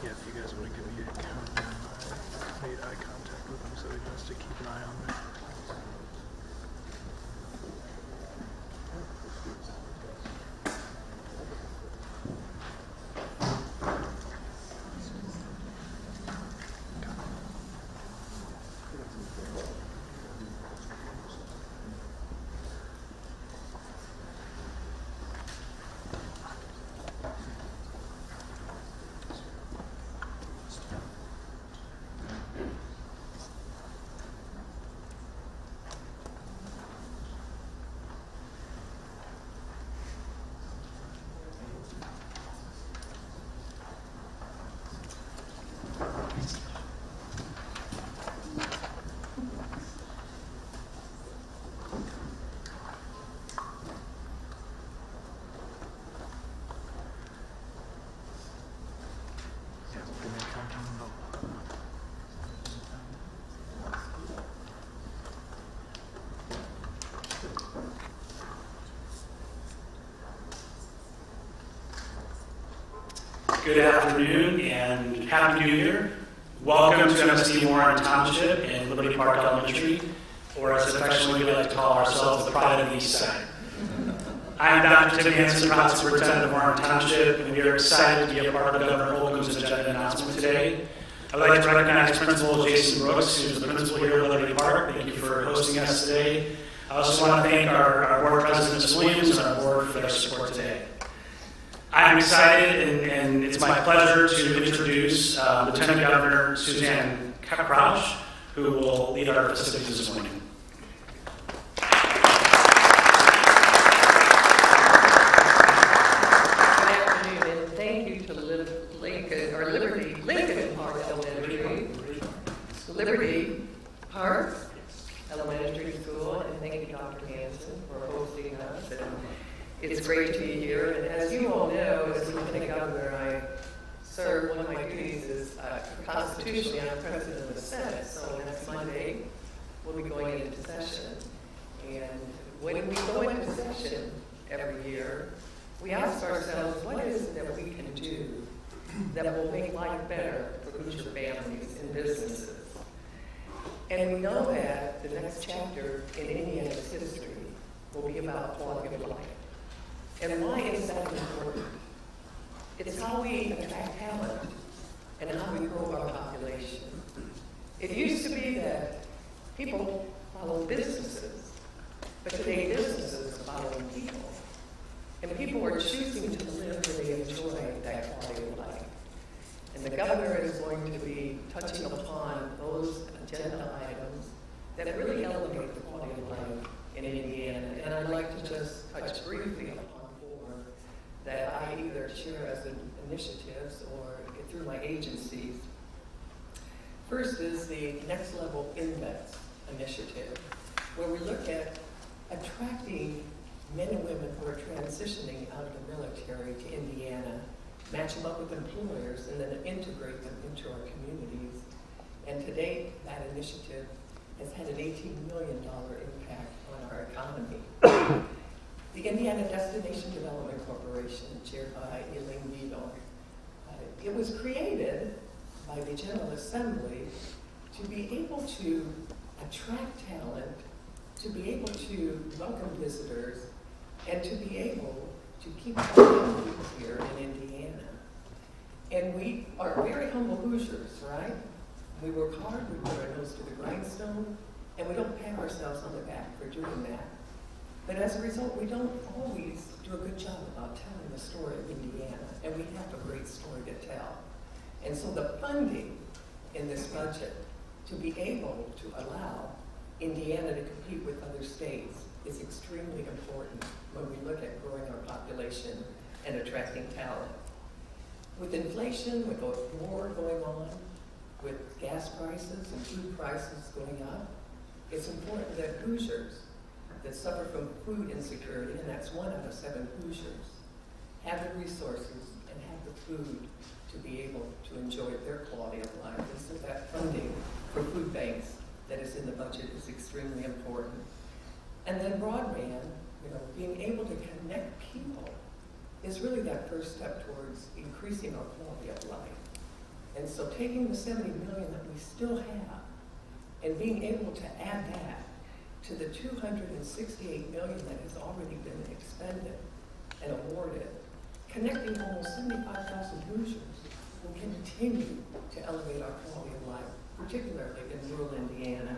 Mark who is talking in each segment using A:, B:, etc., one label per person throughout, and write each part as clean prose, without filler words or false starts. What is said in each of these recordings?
A: Yeah, if you guys want to give me a countdown, I made eye contact with him, so he has to keep an eye on me. Yeah, give me a countdown.
B: Good afternoon and Happy New Year. Welcome to MSD Warren Township in Liberty Park Elementary, or as affectionately we like to call ourselves, the pride of the East Side. I am Dr. Tim Hansen, proud superintendent of Warren Township, and we are excited to be a part of Governor Holcomb's agenda announcement today. I would like to recognize Principal Jason Brooks, who is the principal here at Liberty Park. Thank you for hosting us today. I also want to thank our board president, Ms. Williams, and our board for their support today. I'm excited, and it's my pleasure to introduce Lieutenant Governor Suzanne Crouch, who will lead our festivities this morning.
C: Good afternoon, and thank you to Lincoln Park Elementary, Liberty Park Elementary School, and thank you, Dr. Hansen, for hosting us. And it's great to be here, and as you all know, as Lieutenant Governor, I serve, one of my duties is constitutionally, I'm President of the Senate, so next Monday, we'll be going into session. And when we go into session every year, we ask ourselves, what is it that we can do that will make life better for future families and businesses? And we know that the next chapter in Indiana's history will be about quality of life. And why is that important? It's how we attract talent and how we grow our population. It used to be that people follow businesses, but today businesses are following people. And people are choosing to live where they enjoy that quality of life. And the governor is going to be touching upon those agenda items that really elevate the quality of life in Indiana. And I'd like to just touch briefly upon that I either share as initiatives or get through my agencies. First is the Next Level Index initiative, where we look at attracting men and women who are transitioning out of the military to Indiana, match them up with employers, and then integrate them into our communities. And to date, that initiative has had an $18 million impact on our economy. The Indiana Destination Development Corporation, chaired by Elaine Beadle, it was created by the General Assembly to be able to attract talent, to be able to welcome visitors, and to be able to keep families here in Indiana. And we are very humble Hoosiers, right? We work hard, we put our nose to the grindstone, and we don't pat ourselves on the back for doing that. But as a result, we don't always do a good job about telling the story of Indiana, and we have a great story to tell. And so the funding in this budget to be able to allow Indiana to compete with other states is extremely important when we look at growing our population and attracting talent. With inflation, with the war going on, with gas prices and food prices going up, it's important that Hoosiers that suffer from food insecurity, and that's 1 out of 7 Hoosiers, have the resources and have the food to be able to enjoy their quality of life. And so that funding for food banks that is in the budget is extremely important. And then broadband, being able to connect people is really that first step towards increasing our quality of life. And so taking the 70 million that we still have and being able to add that to the 268 million that has already been expended and awarded, connecting almost 75,000 Hoosiers will continue to elevate our quality of life, particularly in rural Indiana.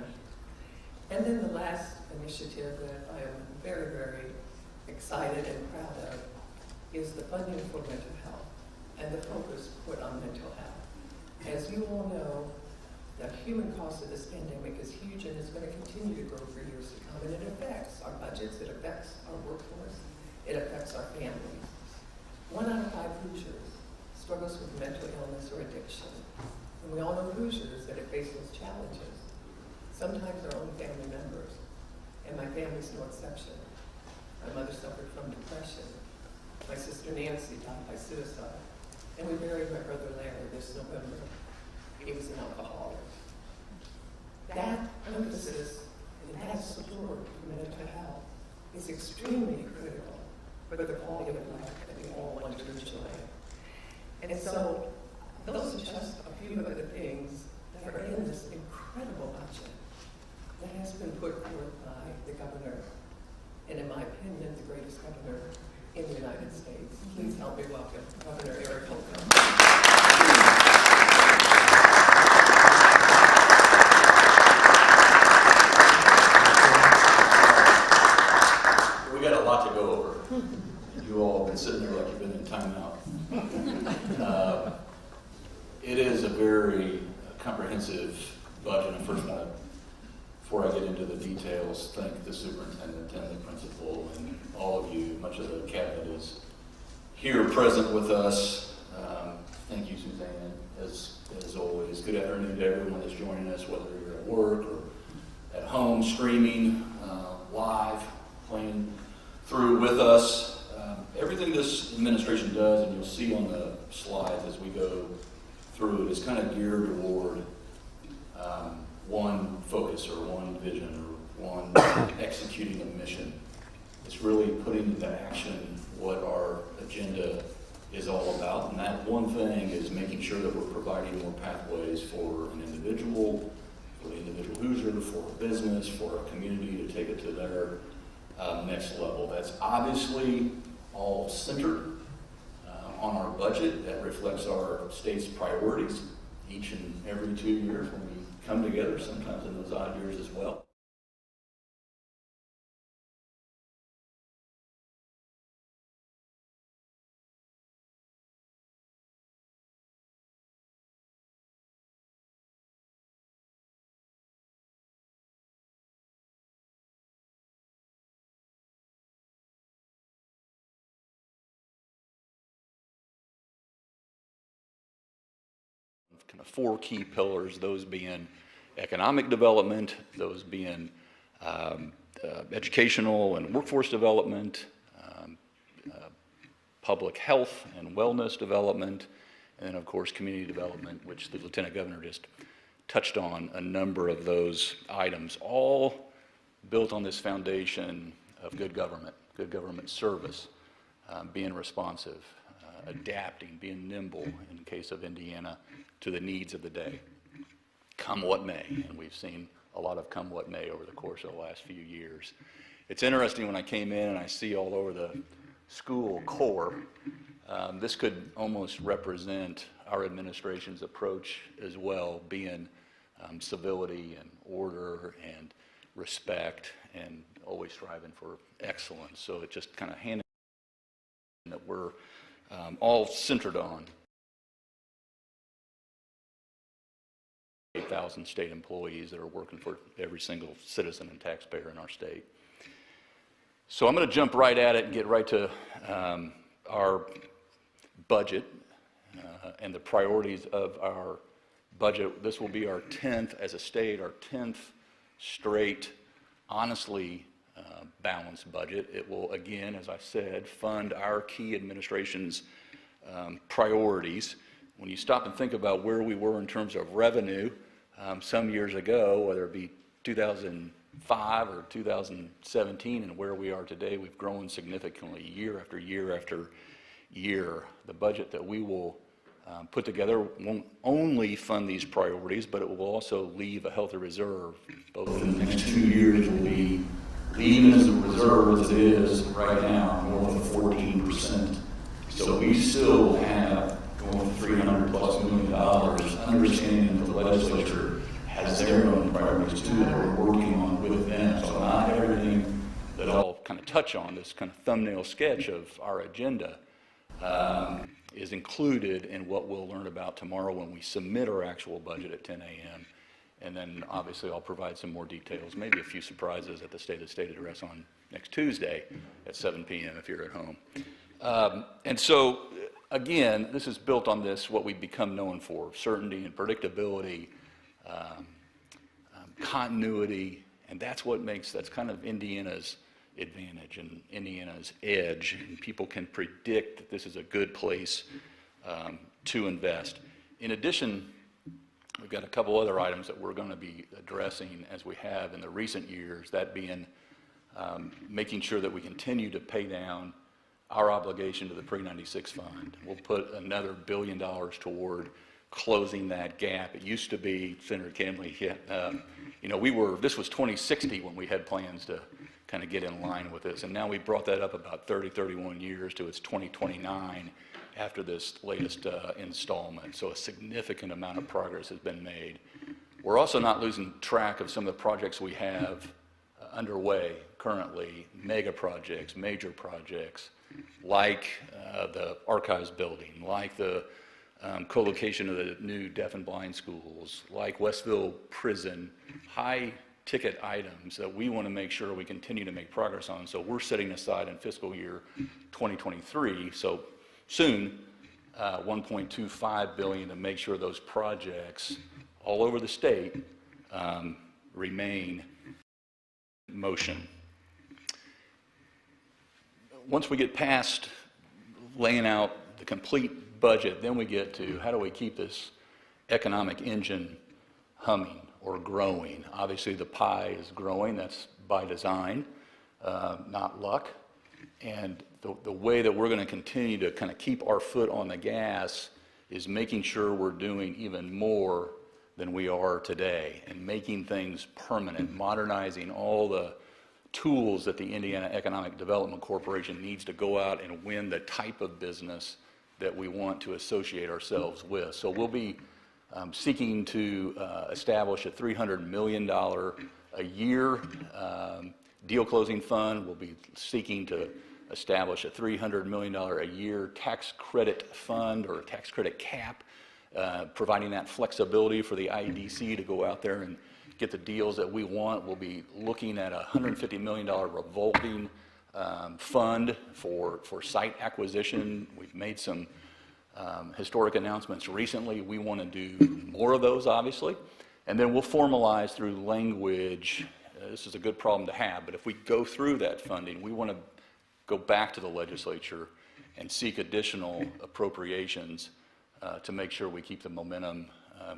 C: And then the last initiative that I am very, very excited and proud of is the funding for mental health and the focus put on mental health. As you all know, the human cost of this pandemic is huge and is going to continue to grow for years to come. And it affects our budgets, it affects our workforce, it affects our families. 1 out of 5 Hoosiers struggles with mental illness or addiction. And we all know Hoosiers that have faced those challenges. Sometimes their own family members. And my family's no exception. My mother suffered from depression. My sister Nancy died by suicide. And we buried my brother Larry this November. He was an alcoholic. That emphasis and that support for mental health is extremely critical for the quality of life that we all want to enjoy. And so those are just a few of the things that are in this incredible budget that has been put forth by the governor, and in my opinion, the greatest governor in the United States. Please help me welcome Governor Eric-Holcomb.
D: We got a lot to go over. You all have been sitting there like you've been in timeout. It is a very comprehensive budget. I first want to, before I get into the details, thank the superintendent and the principal and all of you. Much of the cabinet is here present with us. Thank you, Suzanne, as always. Good afternoon to everyone that's joining us, whether you're at work or at home, streaming, live, playing through with us. Everything this administration does, and you'll see on the slides as we go through it, is kind of geared toward one focus or one vision or one executing a mission. It's really putting into action what our agenda is all about, and that one thing is making sure that we're providing more pathways for an individual, for the individual Hoosier, for a business, for a community to take it to their next level. That's obviously all centered on our budget. That reflects our state's priorities each and every 2 years when we come together, sometimes in those odd years as well. Kind of 4 key pillars, those being economic development, those being educational and workforce development, public health and wellness development, and then of course community development, which the Lieutenant Governor just touched on a number of those items, all built on this foundation of good government service, being responsive, adapting, being nimble in case of Indiana to the needs of the day, come what may. And we've seen a lot of come what may over the course of the last few years. It's interesting when I came in and I see all over the school core, this could almost represent our administration's approach as well, being civility and order and respect and always striving for excellence. So it just kind of handed that we're all centered on 8,000 state employees that are working for every single citizen and taxpayer in our state. So I'm going to jump right at it and get right to our budget and the priorities of our budget. This will be our 10th as a state, our 10th straight, honestly balanced budget. It will, again, as I said, fund our key administration's priorities. When you stop and think about where we were in terms of revenue some years ago, whether it be 2005 or 2017, and where we are today, we've grown significantly year after year after year. The budget that we will put together won't only fund these priorities, but it will also leave a healthy reserve. Both in the next 2 years will be leaving as a reserve as it is right now, more than 14%. So we still have going $300+ million, understanding that the legislature has their own priorities too that we're working on with them. So not everything that I'll kind of touch on, this kind of thumbnail sketch of our agenda, is included in what we'll learn about tomorrow when we submit our actual budget at 10 a.m. And then obviously I'll provide some more details, maybe a few surprises at the State of the State address on next Tuesday at 7 p.m. if you're at home. And so, again, this is built on this, what we've become known for, certainty and predictability, continuity, and that's what makes, that's kind of Indiana's advantage and Indiana's edge. And people can predict that this is a good place to invest. In addition, we've got a couple other items that we're going to be addressing as we have in the recent years, that being making sure that we continue to pay down our obligation to the pre-96 fund. We'll put another $1 billion toward closing that gap. It used to be, Senator Camley, you know, this was 2060 when we had plans to kind of get in line with this, and now we brought that up about 31 years to its 2029 after this latest installment. So a significant amount of progress has been made. We're also not losing track of some of the projects we have underway currently, mega projects, major projects, like the archives building, like the co-location of the new deaf and blind schools, like Westville Prison, high ticket items that we want to make sure we continue to make progress on. So we're setting aside in fiscal year 2023, so soon, $1.25 billion to make sure those projects all over the state remain in motion. Once we get past laying out the complete budget, then we get to how do we keep this economic engine humming or growing. Obviously the pie is growing, that's by design, not luck. And the way that we're going to continue to kind of keep our foot on the gas is making sure we're doing even more than we are today and making things permanent, modernizing all the tools that the Indiana Economic Development Corporation needs to go out and win the type of business that we want to associate ourselves with. So we'll be seeking to establish a $300 million a year deal closing fund. We'll be seeking to establish a $300 million a year tax credit fund or tax credit cap, providing that flexibility for the IEDC to go out there and get the deals that we want. We'll be looking at a $150 million revolving fund for site acquisition. We've made some historic announcements recently. We want to do more of those, obviously. And then we'll formalize through language. This is a good problem to have, but if we go through that funding, we want to go back to the legislature and seek additional appropriations to make sure we keep the momentum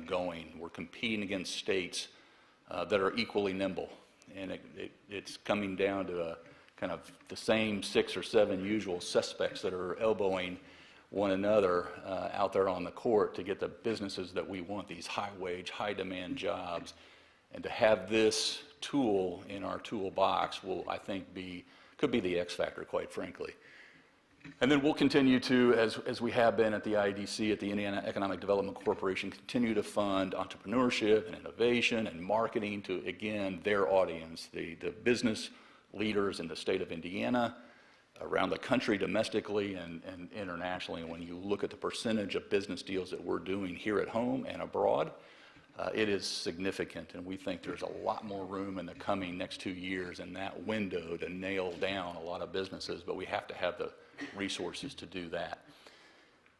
D: going. We're competing against states that are equally nimble, and it's coming down to a kind of the same 6 or 7 usual suspects that are elbowing one another out there on the court to get the businesses that we want, these high-wage, high-demand jobs. And to have this tool in our toolbox will, I think, could be the X factor, quite frankly. And then we'll continue to, as we have been at the IEDC, at the Indiana Economic Development Corporation, continue to fund entrepreneurship and innovation and marketing to, again, their audience, the business leaders in the state of Indiana, around the country, domestically and internationally. And when you look at the percentage of business deals that we're doing here at home and abroad, it is significant, and we think there's a lot more room in the coming next 2 years in that window to nail down a lot of businesses, but we have to have the resources to do that.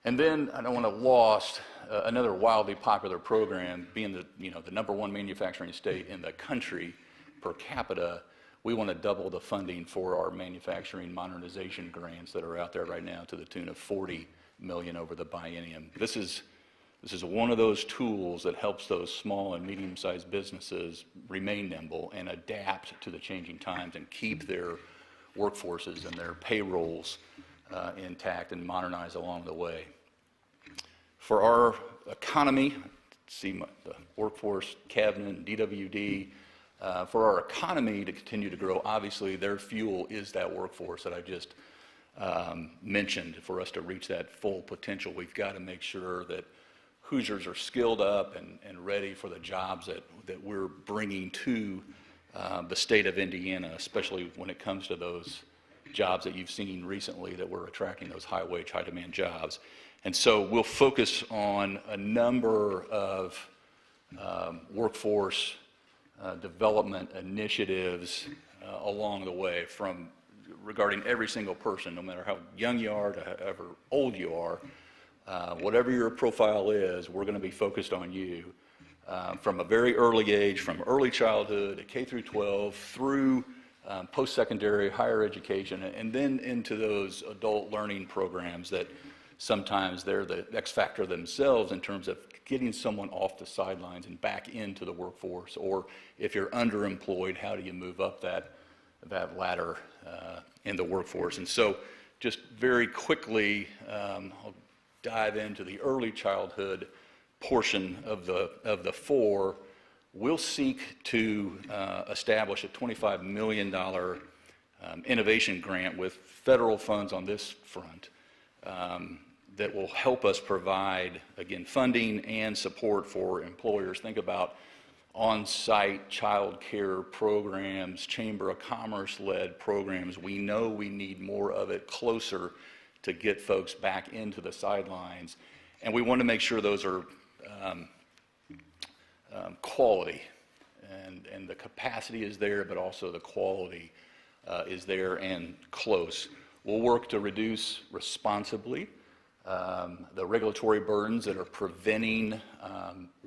D: And then I don't want to lost another wildly popular program, being the #1 manufacturing state in the country per capita. we want to double the funding for our manufacturing modernization grants that are out there right now to the tune of $40 million over the biennium. This is one of those tools that helps those small and medium-sized businesses remain nimble and adapt to the changing times and keep their workforces and their payrolls intact and modernize along the way. For our economy, see the workforce cabinet and DWD, for our economy to continue to grow, obviously their fuel is that workforce that I just mentioned. For us to reach that full potential, we've got to make sure that Hoosiers are skilled up and ready for the jobs that we're bringing to the state of Indiana, especially when it comes to those jobs that you've seen recently that we're attracting, those high-wage, high-demand jobs. And so we'll focus on a number of workforce development initiatives along the way, from regarding every single person, no matter how young you are to however old you are. Whatever your profile is, we're going to be focused on you from a very early age, from early childhood to K through 12, through post-secondary, higher education, and then into those adult learning programs that sometimes they're the X factor themselves in terms of getting someone off the sidelines and back into the workforce. Or if you're underemployed, how do you move up that ladder in the workforce? And so just very quickly, I'll dive into the early childhood portion of the four. We'll seek to establish a $25 million innovation grant with federal funds on this front that will help us provide, again, funding and support for employers. Think about on-site child care programs, Chamber of Commerce-led programs. We know we need more of it closer to get folks back into the sidelines. And we want to make sure those are quality, and the capacity is there, but also the quality is there and close. We'll work to reduce responsibly the regulatory burdens that are preventing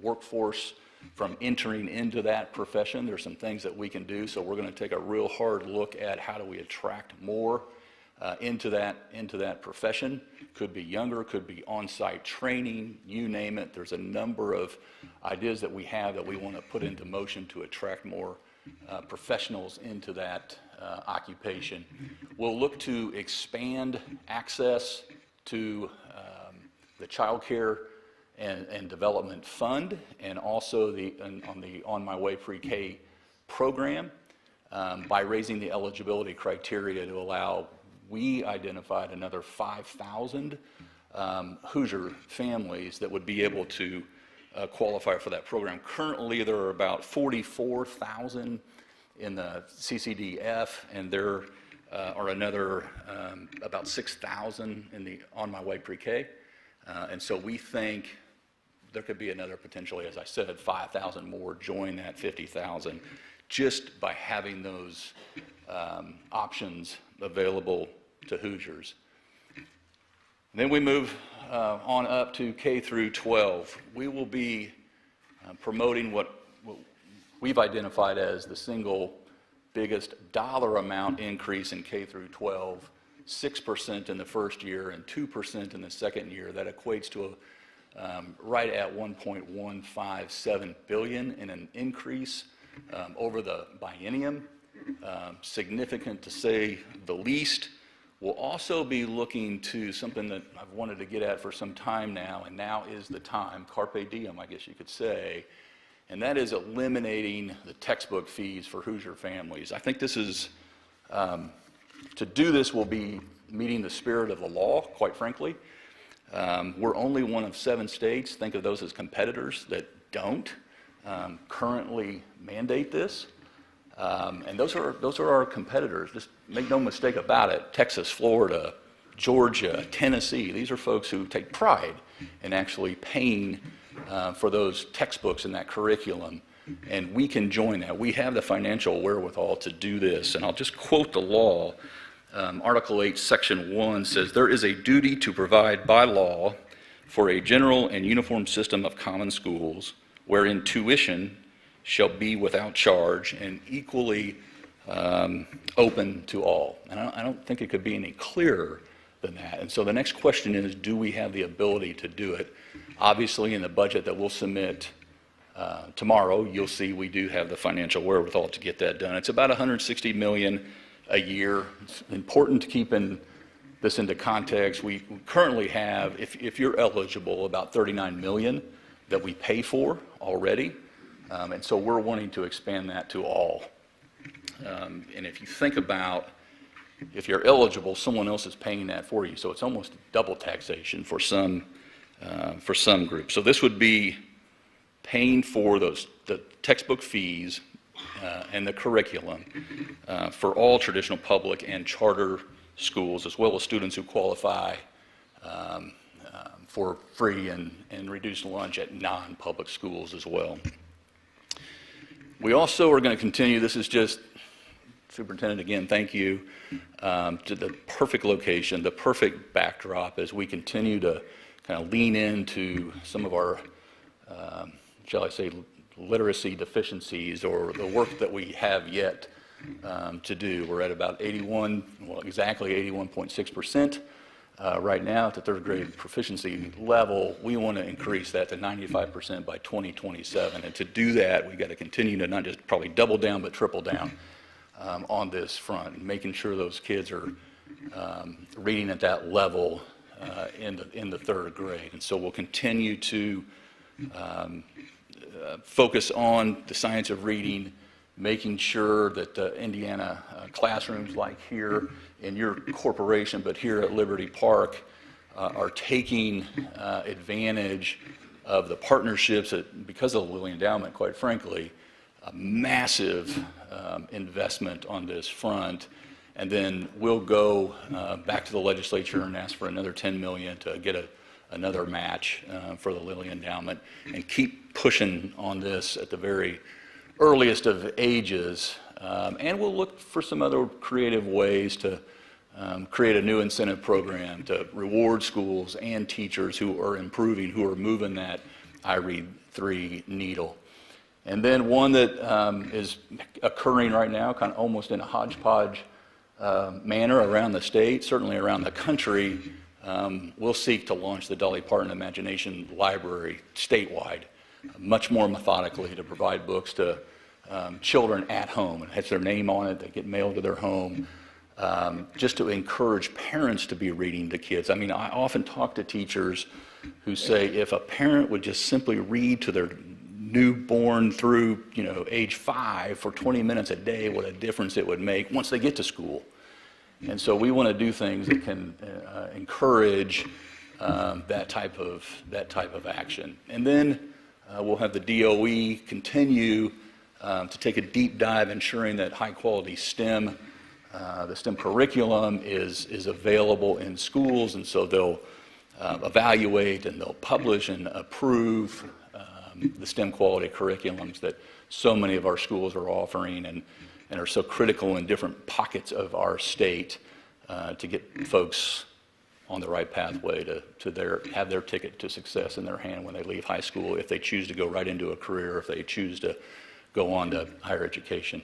D: workforce from entering into that profession. There's some things that we can do, so we're going to take a real hard look at how do we attract more into that profession. Could be younger, could be on-site training, you name it. There's a number of ideas that we have that we want to put into motion to attract more professionals into that occupation. We'll look to expand access to the Child Care and Development Fund, and also on the On My Way Pre-K program by raising the eligibility criteria to allow. We identified another 5,000 Hoosier families that would be able to qualify for that program. Currently, there are about 44,000 in the CCDF, and there are another about 6,000 in the On My Way Pre-K. And so we think there could be another potentially, as I said, 5,000 more join that 50,000 just by having those options available to Hoosiers. And then we move on up to K through 12. We will be promoting what we've identified as the single biggest dollar amount increase in K through 12, 6% in the first year and 2% in the second year. That equates to right at $1.157 billion in an increase over the biennium. Significant to say the least. We'll also be looking to something that I've wanted to get at for some time now, and now is the time, carpe diem, I guess you could say, and that is eliminating the textbook fees for Hoosier families. I think this is, to do this will be meeting the spirit of the law, quite frankly. We're only one of 7 states, think of those as competitors, that don't currently mandate this. And those are our competitors. Just make no mistake about it. Texas, Florida, Georgia, Tennessee, these are folks who take pride in actually paying for those textbooks and that curriculum. And we can join that. We have the financial wherewithal to do this. And I'll just quote the law. Article 8, Section 1 says, "There is a duty to provide by law for a general and uniform system of common schools wherein tuition shall be without charge and equally open to all. And I don't think it could be any clearer than that. And so the next question is, do we have the ability to do it? Obviously, in the budget that we'll submit tomorrow, you'll see we do have the financial wherewithal to get that done. It's about $160 million a year. It's important to keep this into context. We currently have, if you're eligible, about $39 million that we pay for already. And so we're wanting to expand that to all. And if you think about, if you're eligible, someone else is paying that for you. So it's almost double taxation for some groups. So this would be paying for the textbook fees and the curriculum for all traditional public and charter schools, as well as students who qualify for free and reduced lunch at non-public schools as well. We also are going to continue, this is just, Superintendent, again, thank you, to the perfect location, the perfect backdrop as we continue to kind of lean into some of our, shall I say, literacy deficiencies or the work that we have yet to do. We're at about 81.6% right now at the third grade proficiency level. We want to increase that to 95% by 2027. And to do that, we've got to continue to not just probably double down, but triple down on this front, and making sure those kids are reading at that level in the third grade. And so we'll continue to focus on the science of reading, making sure that the Indiana classrooms like here in your corporation, but here at Liberty Park, are taking advantage of the partnerships that, because of the Lilly Endowment, quite frankly, a massive investment on this front. And then we'll go back to the legislature and ask for another $10 million to get another match for the Lilly Endowment, and keep pushing on this at the very earliest of ages. And we'll look for some other creative ways to create a new incentive program to reward schools and teachers who are improving, who are moving that iRead 3 needle. And then one that is occurring right now, kind of almost in a hodgepodge manner around the state, certainly around the country, we'll seek to launch the Dolly Parton Imagination Library statewide, much more methodically, to provide books to children at home. It has their name on it, they get mailed to their home, just to encourage parents to be reading to kids. I mean, I often talk to teachers who say if a parent would just simply read to their newborn through, age 5 for 20 minutes a day, what a difference it would make once they get to school. And so we want to do things that can encourage that type of action. And then we'll have the DOE continue to take a deep dive, ensuring that high quality STEM, the STEM curriculum is available in schools. And so they'll evaluate and they'll publish and approve the STEM quality curriculums that so many of our schools are offering and are so critical in different pockets of our state to get folks on the right pathway to have their ticket to success in their hand when they leave high school, if they choose to go right into a career, if they choose to go on to higher education.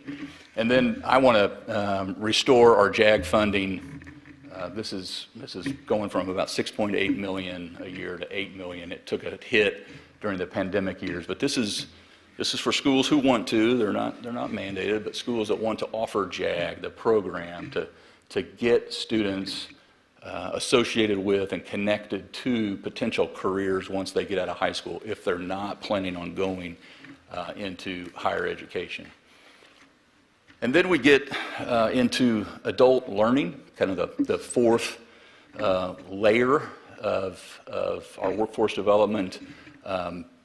D: And then I want to restore our JAG funding. This is going from about $6.8 million a year to $8 million. It took a hit during the pandemic years, but this is for schools who want to. They're not mandated, but schools that want to offer JAG, the program, to get students associated with and connected to potential careers once they get out of high school, if they're not planning on going into higher education. And then we get into adult learning, kind of the fourth layer of our workforce development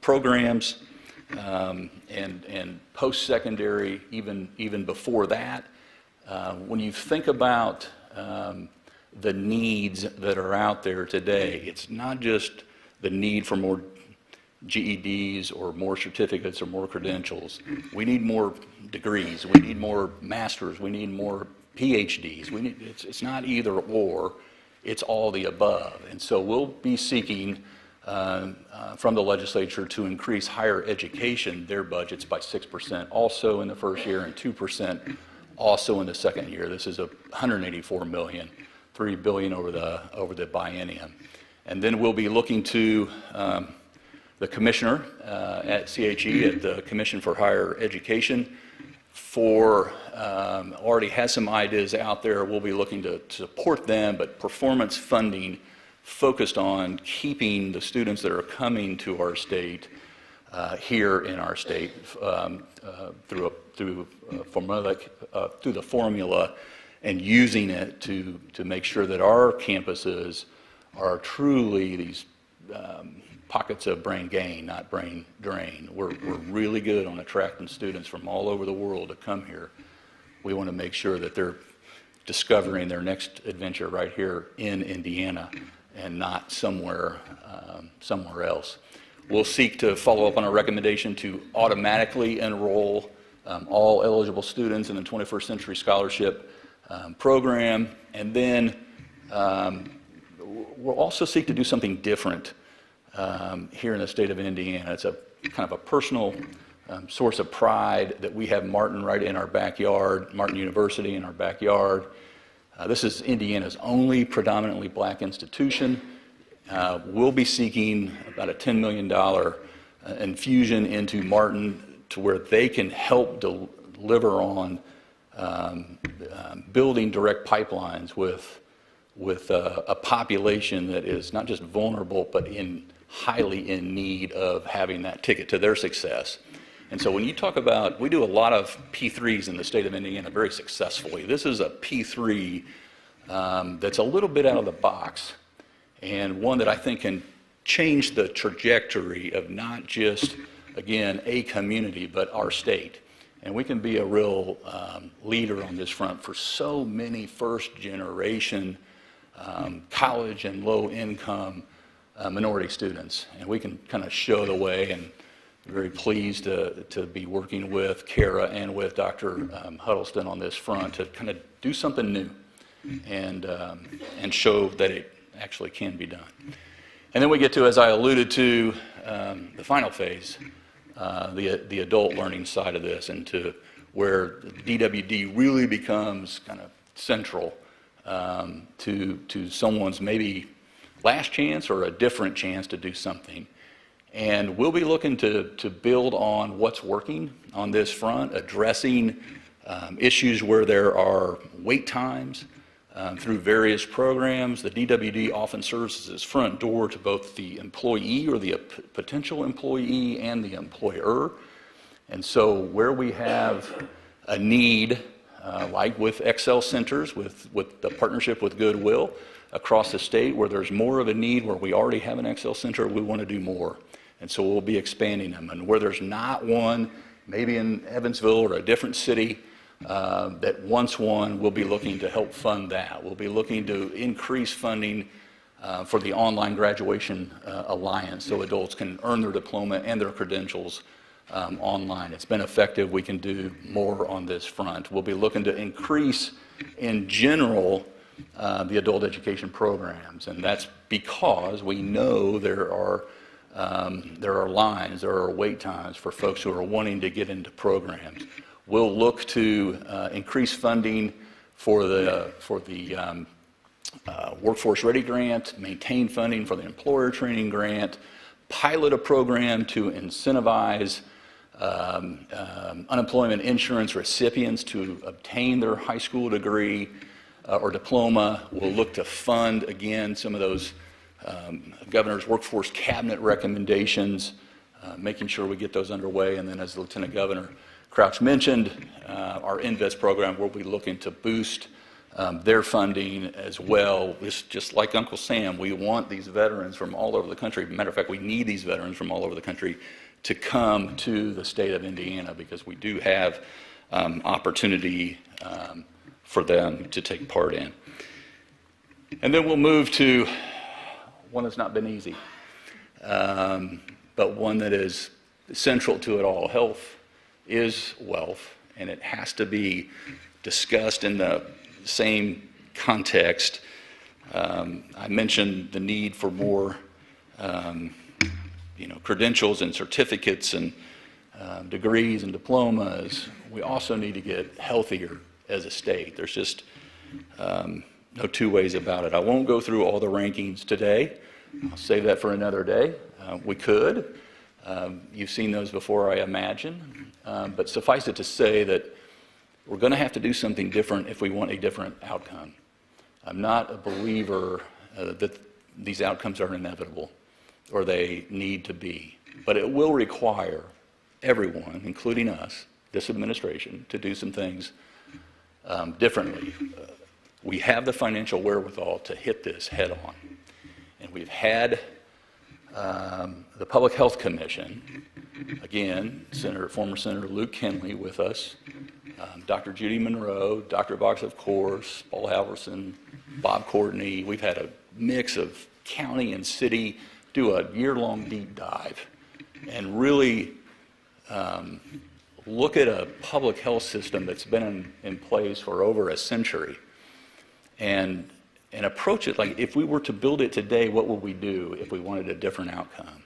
D: programs, and post-secondary, even before that. When you think about the needs that are out there today, it's not just the need for more GEDs or more certificates or more credentials. We need more degrees. We need more masters. We need more PhDs. It's not either or. It's all the above. And so we'll be seeking from the legislature to increase higher education, their budgets by 6% also in the first year, and 2% also in the second year. This is $184 million, $3 billion over the biennium. And then we'll be looking to the commissioner at CHE, at the Commission for Higher Education, already has some ideas out there. We'll be looking to support them, but performance funding focused on keeping the students that are coming to our state here in our state through the formula, and using it to make sure that our campuses are truly these pockets of brain gain, not brain drain. We're really good on attracting students from all over the world to come here. We want to make sure that they're discovering their next adventure right here in Indiana and not somewhere else. We'll seek to follow up on a recommendation to automatically enroll all eligible students in the 21st Century Scholarship program, and then we'll also seek to do something different here in the state of Indiana. It's a kind of a personal source of pride that we have Martin right in our backyard, Martin University in our backyard. This is Indiana's only predominantly black institution. We'll be seeking about a $10 million infusion into Martin to where they can help deliver on building direct pipelines with a population that is not just vulnerable, but highly in need of having that ticket to their success. And so when you talk about, we do a lot of P3s in the state of Indiana very successfully. This is a P3 that's a little bit out of the box, and one that I think can change the trajectory of not just, again, a community, but our state. And we can be a real leader on this front for so many first-generation college and low-income minority students. And we can kind of show the way, and very pleased to be working with Kara and with Dr. Huddleston on this front to kind of do something new and show that it actually can be done. And then we get to, as I alluded to, the final phase, the adult learning side of this, and to where DWD really becomes kind of central to someone's maybe last chance or a different chance to do something. And we'll be looking to build on what's working on this front, addressing issues where there are wait times through various programs. The DWD often serves as its front door to both the employee or the potential employee and the employer. And so where we have a need, like with Excel Centers, with the partnership with Goodwill across the state, where there's more of a need, where we already have an Excel Center, we want to do more. And so we'll be expanding them. And where there's not one, maybe in Evansville or a different city that wants one, we'll be looking to help fund that. We'll be looking to increase funding for the Online Graduation Alliance, so adults can earn their diploma and their credentials online. It's been effective. We can do more on this front. We'll be looking to increase, in general, the adult education programs, and that's because we know there are lines, there are wait times for folks who are wanting to get into programs. We'll look to increase funding for the Workforce Ready Grant, maintain funding for the Employer Training Grant, pilot a program to incentivize unemployment insurance recipients to obtain their high school degree or diploma. We'll look to fund, again, some of those Governor's Workforce Cabinet recommendations, making sure we get those underway. And then, as Lieutenant Governor Crouch mentioned, our Invest program, we'll be looking to boost their funding as well. It's just like Uncle Sam, we want these veterans from all over the country. Matter of fact, we need these veterans from all over the country to come to the state of Indiana, because we do have opportunity for them to take part in. And then we'll move to one that's not been easy, but one that is central to it all. Health is wealth, and it has to be discussed in the same context. I mentioned the need for more credentials and certificates and degrees and diplomas. We also need to get healthier as a state. There's just no two ways about it. I won't go through all the rankings today. I'll save that for another day. We could. You've seen those before, I imagine. But suffice it to say that we're going to have to do something different if we want a different outcome. I'm not a believer that these outcomes are inevitable or they need to be. But it will require everyone, including us, this administration, to do some things differently. We have the financial wherewithal to hit this head on. And we've had the Public Health Commission, again, former Senator Luke Kenley with us, Dr. Judy Monroe, Dr. Box, of course, Paul Halverson, Bob Courtney. We've had a mix of county and city do a year-long deep dive and really look at a public health system that's been in place for over a century and approach it like, if we were to build it today, what would we do if we wanted a different outcome?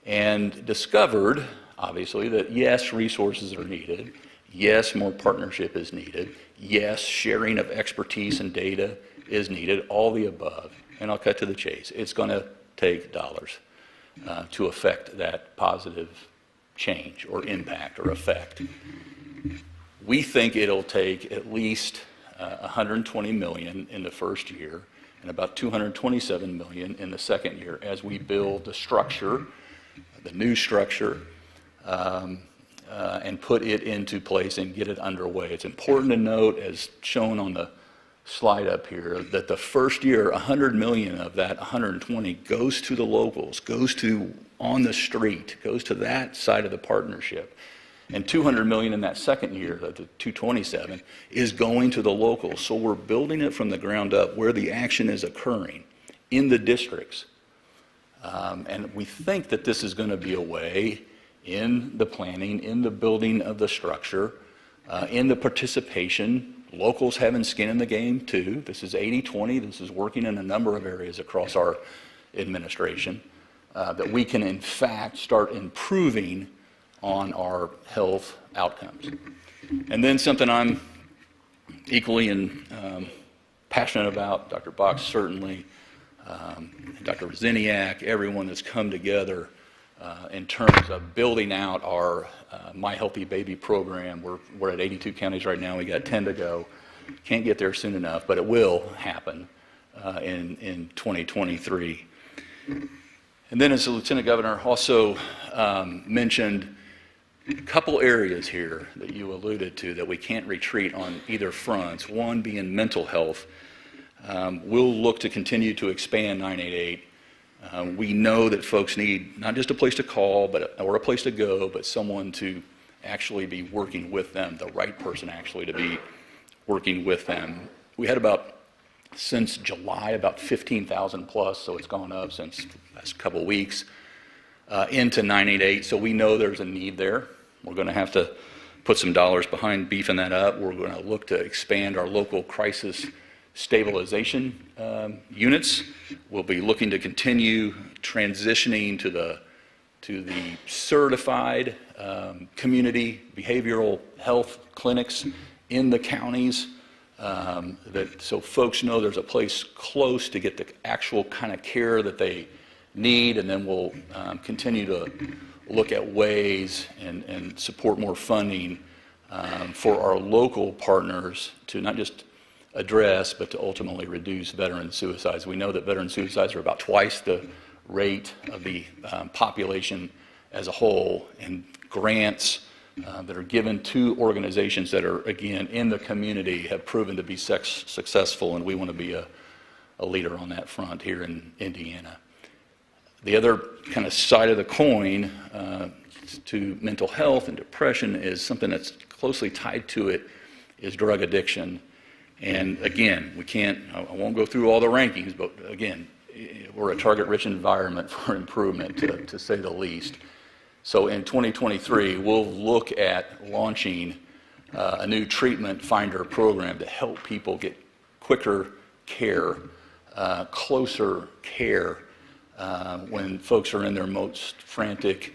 D: And discovered, obviously, that yes, resources are needed. Yes, more partnership is needed. Yes, sharing of expertise and data is needed, all the above. And I'll cut to the chase. It's going to take dollars to affect that positive change or impact or effect. We think it'll take at least $120 million in the first year and about $227 million in the second year as we build the structure, the new structure, and put it into place and get it underway. It's important to note, as shown on the slide up here, that the first year, $100 million of that 120 goes to the locals, goes to on the street, goes to that side of the partnership. And $200 million in that second year, the 227, is going to the locals. So we're building it from the ground up where the action is occurring in the districts. And we think that this is going to be a way in the planning, in the building of the structure, in the participation, locals having skin in the game too. This is 80-20. This is working in a number of areas across our administration, that we can in fact start improving on our health outcomes. And then something I'm equally passionate about, Dr. Box certainly, Dr. Rosiniak, everyone that's come together in terms of building out our My Healthy Baby program. We're at 82 counties right now. We got 10 to go. Can't get there soon enough, but it will happen in 2023. And then, as the Lieutenant Governor also mentioned, a couple areas here that you alluded to that we can't retreat on either fronts, one being mental health. We'll look to continue to expand 988. We know that folks need not just a place to call or a place to go, but someone to actually be working with them, the right person actually to be working with them. We had since July, about 15,000 plus, so it's gone up since the last couple weeks into 988. So we know there's a need there. We're going to have to put some dollars behind beefing that up. We're going to look to expand our local crisis stabilization units. We'll be looking to continue transitioning to the certified community behavioral health clinics in the counties, so folks know there's a place close to get the actual kind of care that they need, and then we'll continue to look at ways and support more funding for our local partners to not just address, but to ultimately reduce veteran suicides. We know that veteran suicides are about twice the rate of the population as a whole, and grants that are given to organizations that are, again, in the community have proven to be successful, and we want to be a leader on that front here in Indiana. The other kind of side of the coin to mental health and depression is something that's closely tied to it is drug addiction. And again, I won't go through all the rankings, but again, we're a target-rich environment for improvement, to say the least. So in 2023, we'll look at launching a new treatment finder program to help people get quicker care, closer care when folks are in their most frantic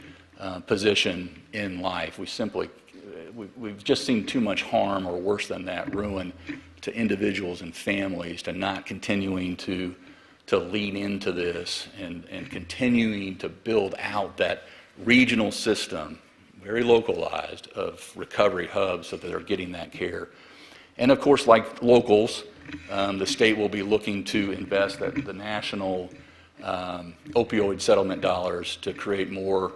D: position in life. We simply, we've just seen too much harm, or worse than that, ruin to individuals and families, to not continuing to lean into this and continuing to build out that regional system, very localized, of recovery hubs so that they're getting that care. And of course, like locals, the state will be looking to invest the national opioid settlement dollars to create more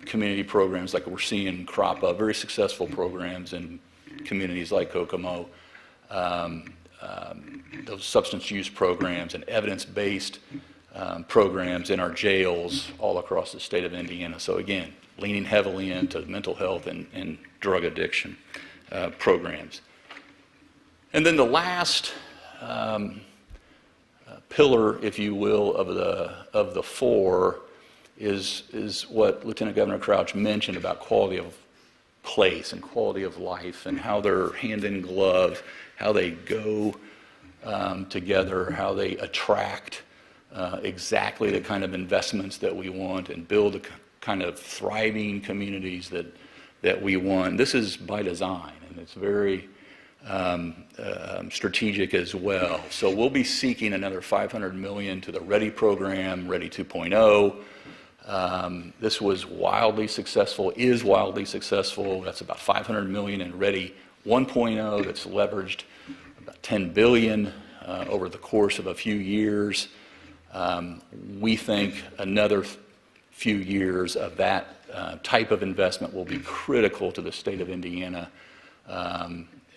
D: community programs like we're seeing crop up, very successful programs in communities like Kokomo, those substance use programs and evidence-based programs in our jails all across the state of Indiana. So again, leaning heavily into mental health and drug addiction programs. And then the last pillar, if you will, of the four is what Lieutenant Governor Crouch mentioned about quality of place and quality of life, and how they're hand in glove, how they go together, how they attract exactly the kind of investments that we want and build the kind of thriving communities that we want. This is by design, and it's very strategic as well. So we'll be seeking another $500 million to the READY program, READY 2.0. This was wildly successful, is wildly successful. That's about $500 million in READY 1.0 that's leveraged about $10 billion over the course of a few years. We think another few years of that type of investment will be critical to the state of Indiana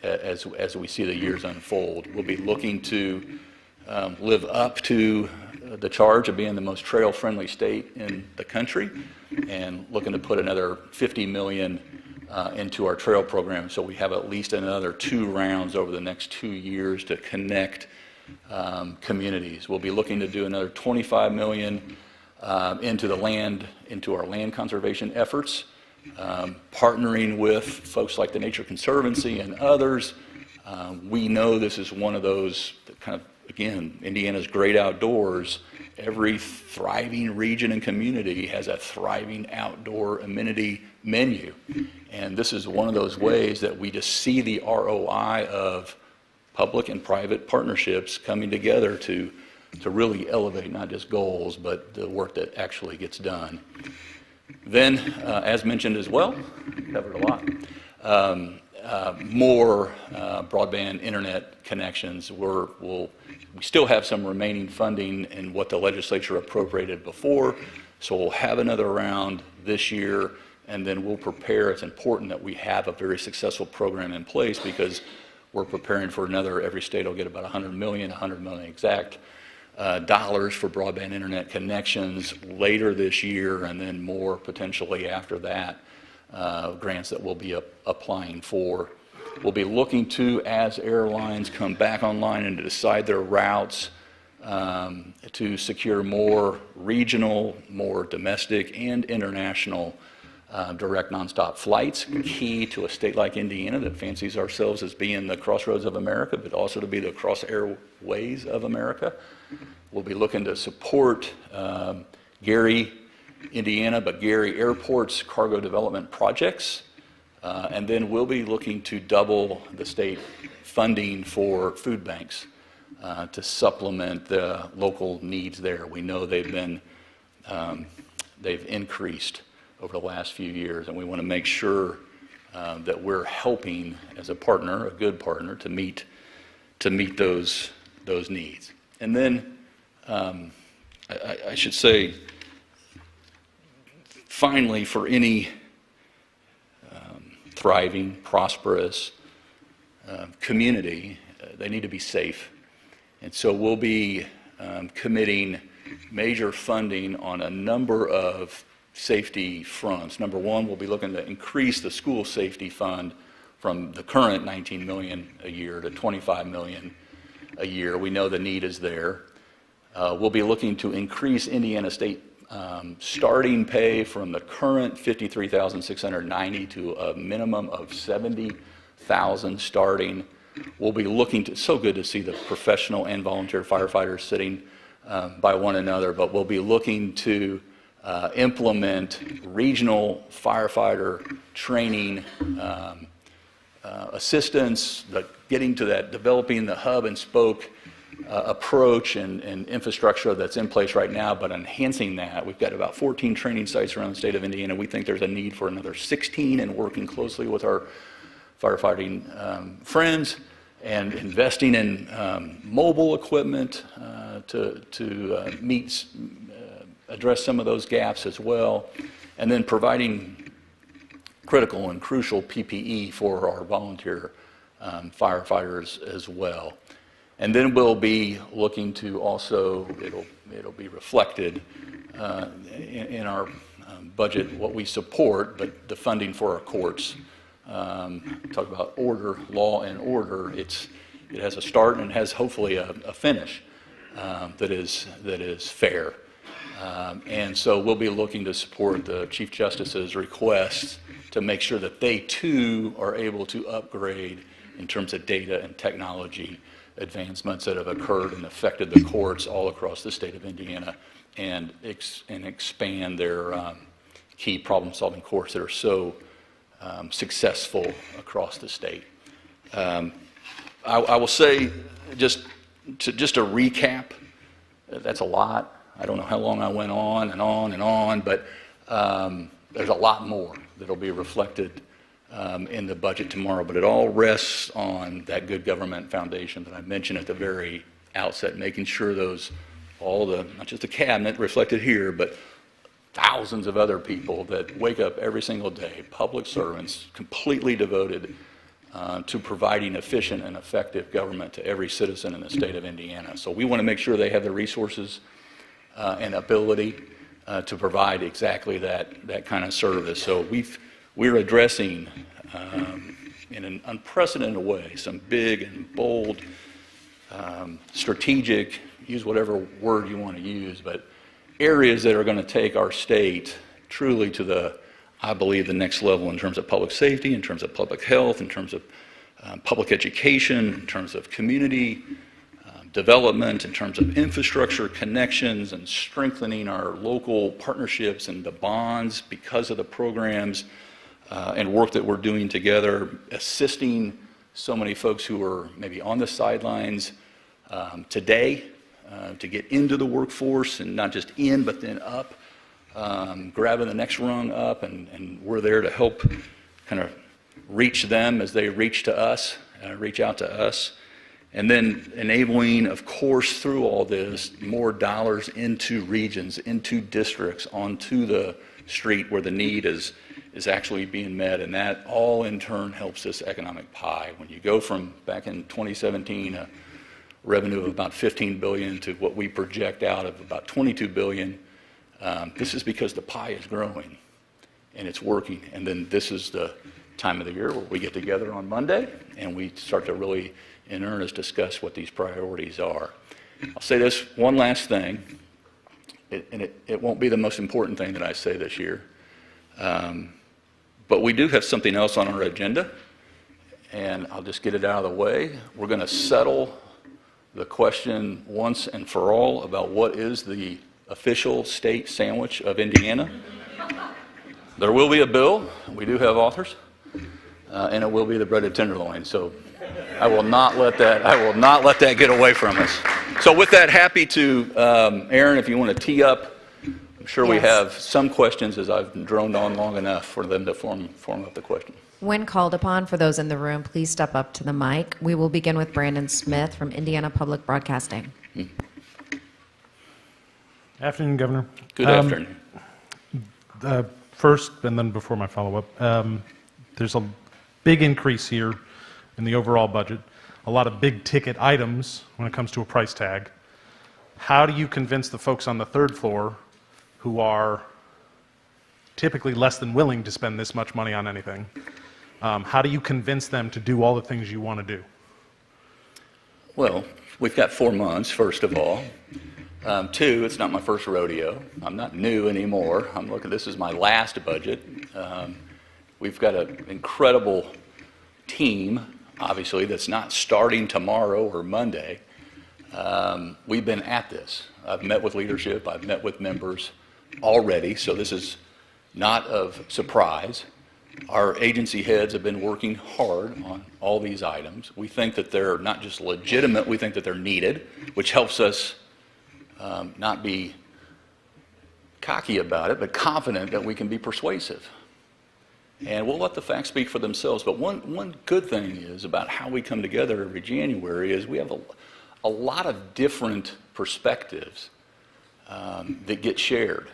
D: as we see the years unfold. We'll be looking to live up to the charge of being the most trail-friendly state in the country, and looking to put another $50 million into our trail program, so we have at least another 2 rounds over the next 2 years to connect communities. We'll be looking to do another $25 million into our land conservation efforts, partnering with folks like the Nature Conservancy and others. We know this is one of those that kind of, again, Indiana's great outdoors. Every thriving region and community has a thriving outdoor amenity menu. And this is one of those ways that we just see the ROI of public and private partnerships coming together to really elevate not just goals, but the work that actually gets done. Then, as mentioned as well, covered a lot, more broadband internet connections. We still have some remaining funding in what the legislature appropriated before, so we'll have another round this year, and then we'll prepare. It's important that we have a very successful program in place, because we're preparing for another. Every state will get about $100 million exact dollars for broadband internet connections later this year, and then more potentially after that, grants that we'll be applying for. We'll be looking to, as airlines come back online and to decide their routes, to secure more regional, more domestic, and international direct nonstop flights, key to a state like Indiana that fancies ourselves as being the crossroads of America, but also to be the cross airways of America. We'll be looking to support Gary, Indiana, but Gary Airport's cargo development projects. And then we'll be looking to double the state funding for food banks to supplement the local needs there. We know they've increased over the last few years, and we want to make sure that we're helping as a partner, a good partner, to meet those needs. And then I should say, finally, for any thriving, prosperous community, they need to be safe. And so we'll be committing major funding on a number of safety fronts. Number one, we'll be looking to increase the school safety fund from the current $19 million a year to $25 million a year. We know the need is there. We'll be looking to increase Indiana State starting pay from the current $53,690 to a minimum of $70,000 starting. We'll be looking to, so good to see the professional and volunteer firefighters sitting by one another, but we'll be looking to implement regional firefighter training assistance, getting to that, developing the hub and spoke approach and infrastructure that's in place right now, but enhancing that. We've got about 14 training sites around the state of Indiana. We think there's a need for another 16, and working closely with our firefighting friends and investing in mobile equipment to address some of those gaps as well, and then providing critical and crucial PPE for our volunteer firefighters as well. And then we'll be looking to also, it'll be reflected in our budget, what we support, but the funding for our courts. Talk about order, law and order. It has a start and has hopefully a finish that is fair. And so we'll be looking to support the Chief Justice's requests to make sure that they too are able to upgrade in terms of data and technology advancements that have occurred and affected the courts all across the state of Indiana, and expand their key problem-solving courts that are so successful across the state. I will say, just to recap, that's a lot. I don't know how long I went on and on and on, but there's a lot more that'll be reflected in the budget tomorrow, but it all rests on that good government foundation that I mentioned at the very outset, making sure not just the cabinet reflected here, but thousands of other people that wake up every single day, public servants, completely devoted to providing efficient and effective government to every citizen in the state of Indiana. So we want to make sure they have the resources and ability to provide exactly that kind of service. So we're addressing in an unprecedented way some big and bold, strategic, use whatever word you want to use, but areas that are going to take our state truly to I believe, the next level in terms of public safety, in terms of public health, in terms of public education, in terms of community development, in terms of infrastructure connections, and strengthening our local partnerships and the bonds because of the programs and work that we're doing together, assisting so many folks who are maybe on the sidelines today to get into the workforce, and not just in, but then up, grabbing the next rung up, and we're there to help kind of reach them as they reach out to us. And then enabling, of course, through all this, more dollars into regions, into districts, onto the street where the need is actually being met. And that all in turn helps this economic pie. When you go from back in 2017, a revenue of about $15 billion to what we project out of about $22 billion, this is because the pie is growing and it's working. And then this is the time of the year where we get together on Monday and we start to really in earnest discuss what these priorities are. I'll say this one last thing, and it won't be the most important thing that I say this year, but we do have something else on our agenda, and I'll just get it out of the way. We're going to settle the question once and for all about what is the official state sandwich of Indiana. There will be a bill. We do have authors, and it will be the breaded tenderloin. So I will not let that get away from us. So with that, happy to, Aaron, if you want to tee up, I'm sure we have some questions as I've droned on long enough for them to form up the question.
E: When called upon, for those in the room, please step up to the mic. We will begin with Brandon Smith from Indiana Public Broadcasting.
F: Afternoon, Governor.
D: Good afternoon.
F: First, and then before my follow-up, there's a big increase here in the overall budget, a lot of big ticket items when it comes to a price tag. How do you convince the folks on the third floor who are typically less than willing to spend this much money on anything? How do you convince them to do all the things you want to do?
D: Well, we've got 4 months, first of all. 2, it's not my first rodeo. I'm not new anymore. This is my last budget. We've got an incredible team, obviously, that's not starting tomorrow or Monday. We've been at this. I've met with leadership. I've met with members. already, so this is not of surprise. Our agency heads have been working hard on all these items. We think that they're not just legitimate, we think that they're needed, which helps us not be cocky about it, but confident that we can be persuasive. And we'll let the facts speak for themselves. But one good thing is about how we come together every January is we have a lot of different perspectives that get shared.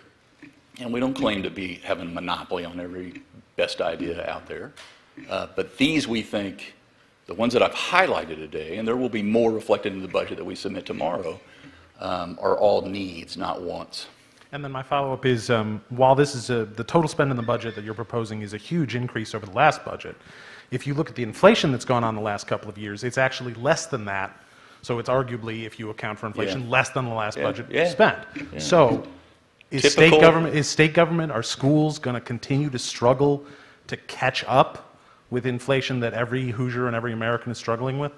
D: And we don't claim to be having a monopoly on every best idea out there. But these, we think, the ones that I've highlighted today, and there will be more reflected in the budget that we submit tomorrow, are all needs, not wants.
F: And then my follow-up is, while this is the total spend in the budget that you're proposing is a huge increase over the last budget, if you look at the inflation that's gone on the last couple of years, it's actually less than that. So it's arguably, if you account for inflation, less than the last budget spent. Yeah. So is state government, are schools going to continue to struggle to catch up with inflation that every Hoosier and every American is struggling with?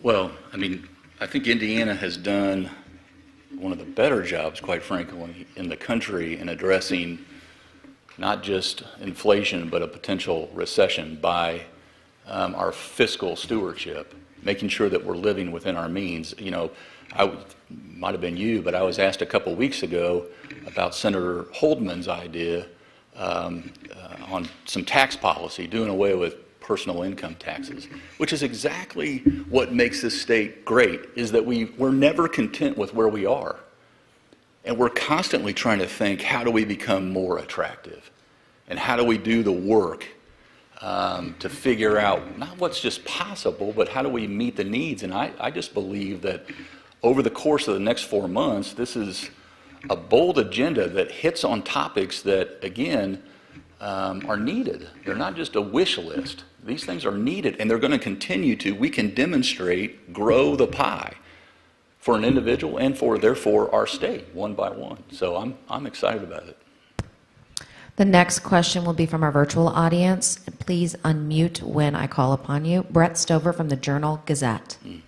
D: Well, I mean, I think Indiana has done one of the better jobs, quite frankly, in the country in addressing not just inflation, but a potential recession by our fiscal stewardship, making sure that we're living within our means. You know, might have been you, but I was asked a couple weeks ago about Senator Holdman's idea on some tax policy, doing away with personal income taxes, which is exactly what makes this state great, is that we're never content with where we are. And we're constantly trying to think, how do we become more attractive? And how do we do the work to figure out not what's just possible, but how do we meet the needs? And I just believe that over the course of the next 4 months, this is a bold agenda that hits on topics that, again, are needed. They're not just a wish list. These things are needed, and they're going to continue to. We can demonstrate, grow the pie for an individual and for, therefore, our state, one by one. So I'm excited about it.
E: The next question will be from our virtual audience. Please unmute when I call upon you. Brett Stover from the Journal-Gazette.
G: You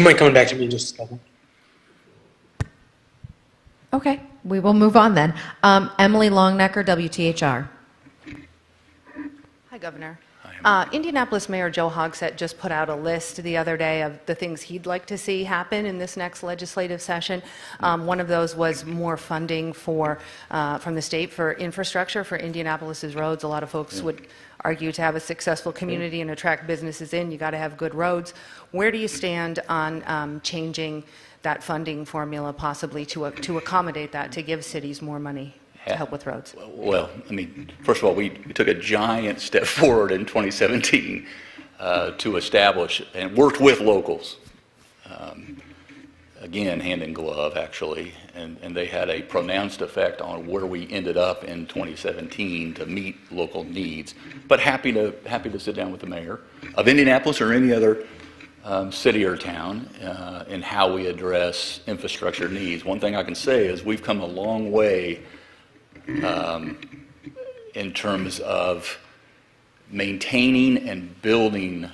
G: mind coming back to me in just a second?
E: Okay, we will move on then. Emily Longnecker, WTHR.
H: Hi, Governor. Indianapolis Mayor Joe Hogsett just put out a list the other day of the things he'd like to see happen in this next legislative session. One of those was more funding from the state for infrastructure for Indianapolis's roads. A lot of folks would argue to have a successful community and attract businesses in, you got to have good roads. Where do you stand on changing that funding formula possibly to accommodate that, to give cities more money to help with roads?
D: Well, I mean, first of all, we took a giant step forward in 2017 to establish and worked with locals, again, hand in glove, actually, and they had a pronounced effect on where we ended up in 2017 to meet local needs. But happy to sit down with the mayor of Indianapolis or any other city or town in how we address infrastructure needs. One thing I can say is we've come a long way in terms of maintaining and building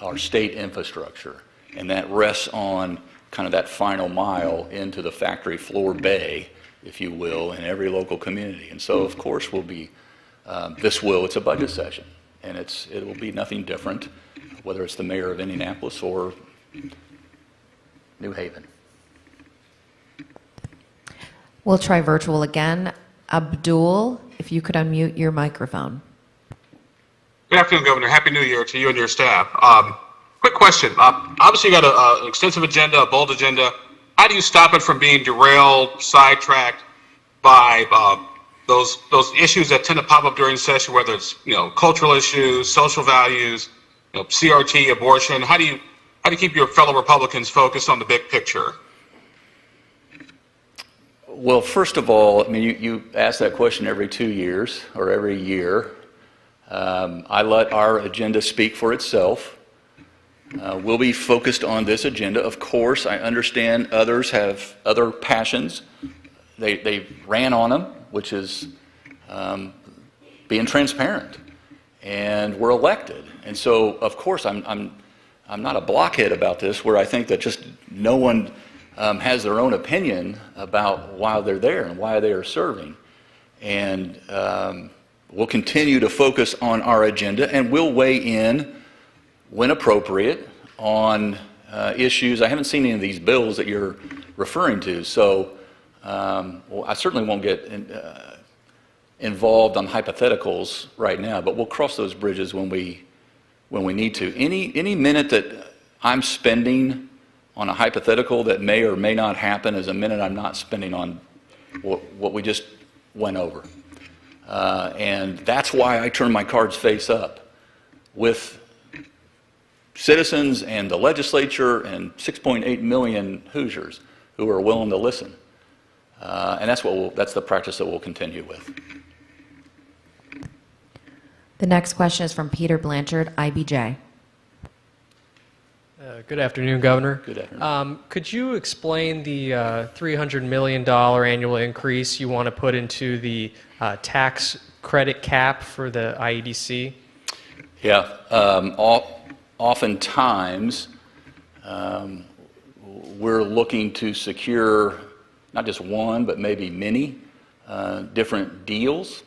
D: our state infrastructure, and that rests on kind of that final mile into the factory floor bay, if you will, in every local community. And so, of course, it's a budget session, and it will be nothing different, whether it's the mayor of Indianapolis or New Haven.
E: We'll try virtual again. Abdul, if you could unmute your microphone.
I: Good afternoon, Governor. Happy New Year to you and your staff. Quick question. Obviously, you got an extensive agenda, a bold agenda. How do you stop it from being derailed, sidetracked by those issues that tend to pop up during session, whether it's cultural issues, social values, CRT, abortion? How do you keep your fellow Republicans focused on the big picture?
D: Well, first of all, I mean, you ask that question every 2 years or every year. I let our agenda speak for itself. We'll be focused on this agenda. Of course, I understand others have other passions. They ran on them, which is being transparent. And we're elected. And so, of course, I'm not a blockhead about this, where I think that just no one has their own opinion about why they're there and why they are serving. And we'll continue to focus on our agenda, and we'll weigh in, when appropriate, on issues. I haven't seen any of these bills that you're referring to, so I certainly won't get involved on hypotheticals right now, but we'll cross those bridges when we need to. Any minute that I'm spending on a hypothetical that may or may not happen is a minute I'm not spending on what we just went over. And that's why I turn my cards face up with citizens and the legislature and 6.8 million Hoosiers who are willing to listen. And that's the practice that we'll continue with.
E: The next question is from Peter Blanchard, IBJ.
J: Good afternoon, Governor.
D: Good afternoon.
J: Could you explain the $300 million annual increase you want to put into the tax credit cap for the IEDC?
D: Yeah, oftentimes we're looking to secure not just one, but maybe many different deals.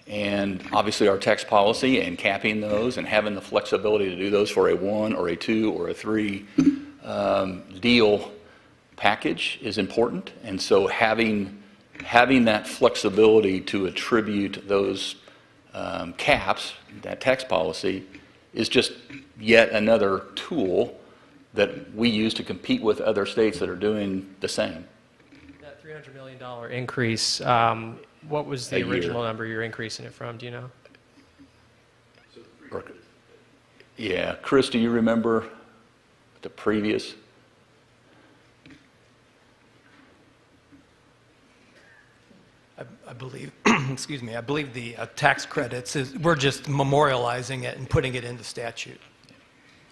D: And obviously our tax policy and capping those and having the flexibility to do those for a 1 or a 2 or a 3 deal package is important. And so having that flexibility to attribute those caps, that tax policy, is just yet another tool that we use to compete with other states that are doing the same.
J: That $300 million increase, what was the original number you're increasing it from? Do you know?
D: Yeah, Chris, do you remember the previous?
K: I believe, excuse me, I believe the tax credits we're just memorializing it and putting it into statute.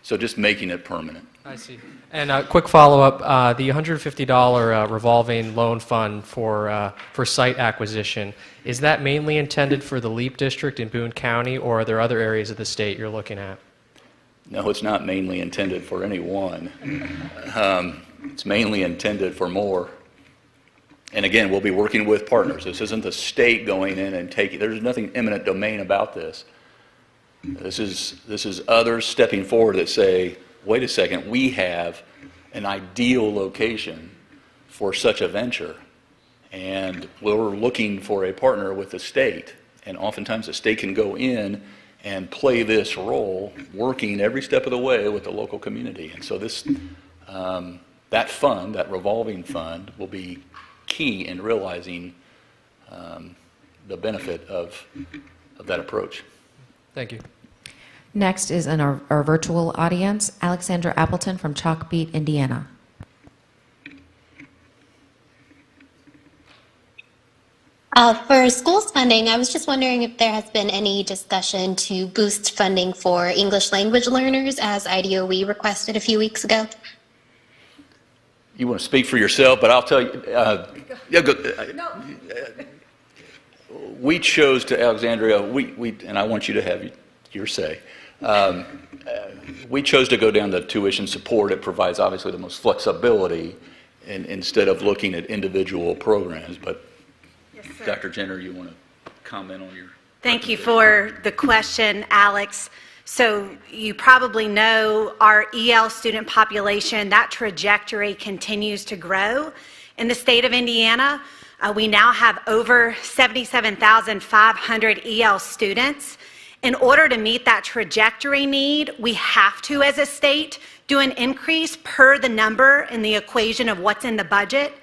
D: So just making it permanent.
J: I see. And a quick follow-up, the $150 revolving loan fund for site acquisition, is that mainly intended for the LEAP district in Boone County, or are there other areas of the state you're looking at?
D: No, it's not mainly intended for any one. It's mainly intended for more. And again, we'll be working with partners. This isn't the state going in and taking, there's nothing eminent domain about this. This is others stepping forward that say, wait a second, we have an ideal location for such a venture, and we're looking for a partner with the state. And oftentimes the state can go in and play this role, working every step of the way with the local community. And so this, that fund, that revolving fund, will be key in realizing the benefit of that approach.
J: Thank you.
E: Next is in our virtual audience, Alexandra Appleton from Chalkbeat, Indiana.
L: For schools funding, I was just wondering if there has been any discussion to boost funding for English language learners, as IDOE requested a few weeks ago.
D: You want to speak for yourself, but I'll tell you. We chose to, Alexandria, and I want you to have your say. We chose to go down the tuition support. It provides obviously the most flexibility instead of looking at individual programs. But
M: yes,
D: Dr. Jenner, you want to comment on your...
M: Thank you for the question, Alex. So you probably know our EL student population, that trajectory continues to grow in the state of Indiana. We now have over 77,500 EL students. In order to meet that trajectory need, we have to, as a state, do an increase per the number in the equation of what's in the budget.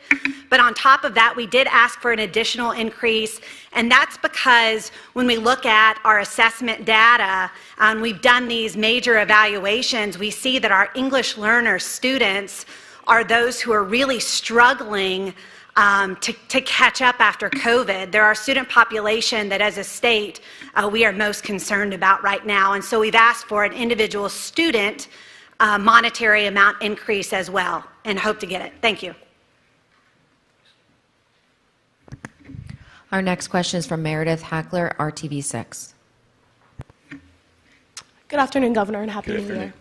M: But on top of that, we did ask for an additional increase, and that's because when we look at our assessment data, and we've done these major evaluations, we see that our English learner students are those who are really struggling to catch up after COVID. They're our student population that as a state we are most concerned about right now. And so we've asked for an individual student monetary amount increase as well and hope to get it. Thank you.
E: Our next question is from Meredith Hackler, RTV6.
N: Good afternoon, Governor, and Happy New Year.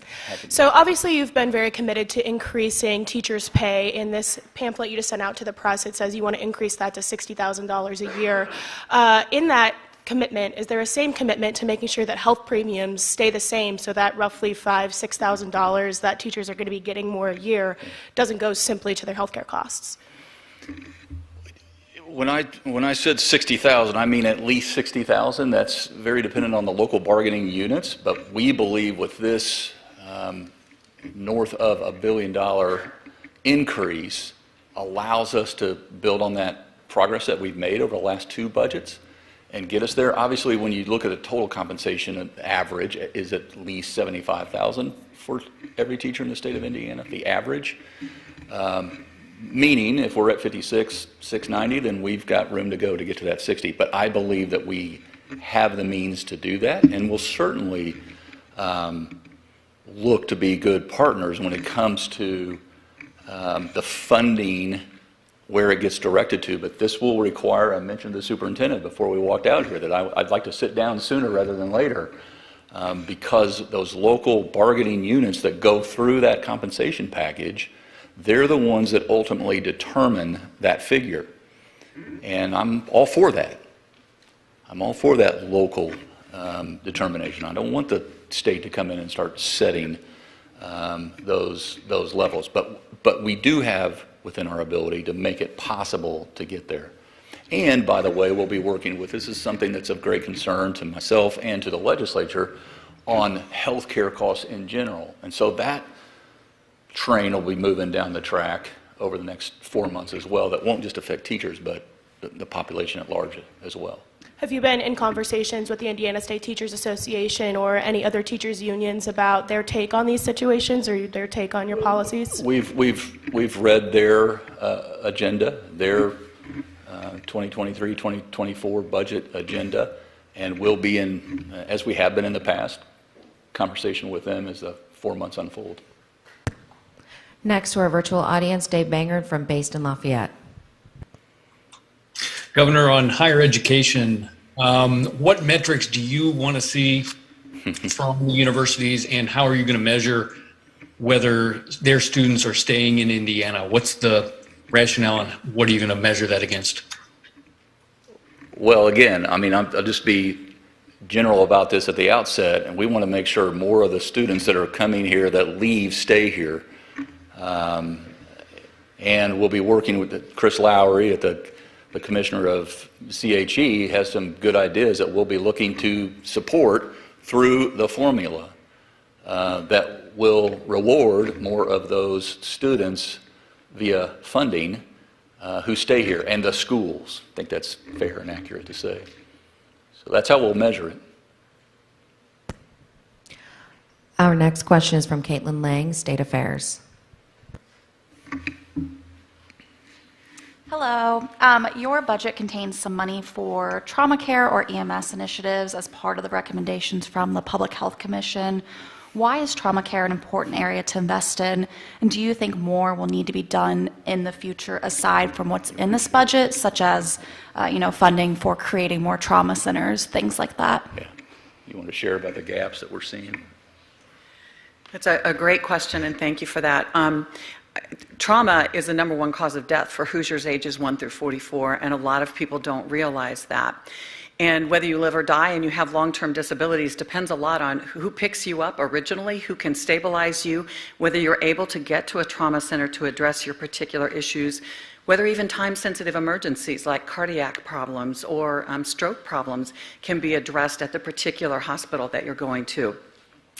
N: So obviously you've been very committed to increasing teachers' pay. In this pamphlet you just sent out to the press, it says you want to increase that to $60,000 a year. In that commitment, is there a same commitment to making sure that health premiums stay the same so that roughly $5,000, $6,000 that teachers are going to be getting more a year doesn't go simply to their healthcare costs?
D: When I said 60,000, I mean at least 60,000. That's very dependent on the local bargaining units, but we believe with this north of $1 billion increase allows us to build on that progress that we've made over the last 2 budgets and get us there. Obviously, when you look at the total compensation average is at least $75,000 for every teacher in the state of Indiana, the average. Meaning, if we're at 56,690, then we've got room to go to get to that 60. But I believe that we have the means to do that, and we'll certainly look to be good partners when it comes to the funding where it gets directed to. But this will require, I mentioned the superintendent before we walked out here, that I'd like to sit down sooner rather than later, because those local bargaining units that go through that compensation package, they're the ones that ultimately determine that figure. And I'm all for that. I'm all for that local determination. I don't want the state to come in and start setting those levels. But we do have within our ability to make it possible to get there. And by the way, we'll be working with, this is something that's of great concern to myself and to the legislature, on health care costs in general. And so that train will be moving down the track over the next 4 months as well. That won't just affect teachers, but the population at large as well.
N: Have you been in conversations with the Indiana State Teachers Association or any other teachers unions about their take on these situations or their take on your policies?
D: We've read their agenda, their 2023-2024 budget agenda, and we'll be in, as we have been in the past, conversation with them as the 4 months unfold.
E: Next to our virtual audience, Dave Bangard from Based in Lafayette.
O: Governor, on higher education, what metrics do you want to see from the universities, and how are you going to measure whether their students are staying in Indiana? What's the rationale, and what are you going to measure that against?
D: Well, again, I mean, I'll just be general about this at the outset, and we want to make sure more of the students that are coming here that leave stay here. And we'll be working with Chris Lowry, the commissioner of CHE, has some good ideas that we'll be looking to support through the formula that will reward more of those students via funding who stay here, and the schools. I think that's fair and accurate to say. So that's how we'll measure it.
E: Our next question is from Caitlin Lang, State Affairs.
P: Hello. Your budget contains some money for trauma care or EMS initiatives as part of the recommendations from the Public Health Commission. Why is trauma care an important area to invest in? And do you think more will need to be done in the future aside from what's in this budget, such as funding for creating more trauma centers, things like that?
D: Yeah. You want to share about the gaps that we're seeing?
Q: That's a great question, and thank you for that. Trauma is the #1 cause of death for Hoosiers ages 1 through 44, and a lot of people don't realize that. And whether you live or die and you have long-term disabilities depends a lot on who picks you up originally, who can stabilize you, whether you're able to get to a trauma center to address your particular issues, whether even time-sensitive emergencies like cardiac problems or stroke problems can be addressed at the particular hospital that you're going to.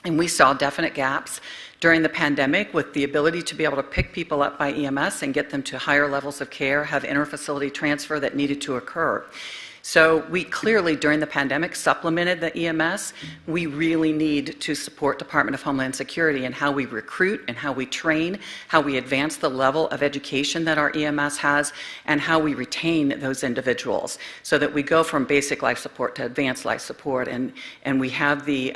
Q: And we saw definite gaps during the pandemic with the ability to be able to pick people up by EMS and get them to higher levels of care, have interfacility transfer that needed to occur. So we clearly, during the pandemic, supplemented the EMS. We really need to support Department of Homeland Security in how we recruit and how we train, how we advance the level of education that our EMS has, and how we retain those individuals so that we go from basic life support to advanced life support. And we have the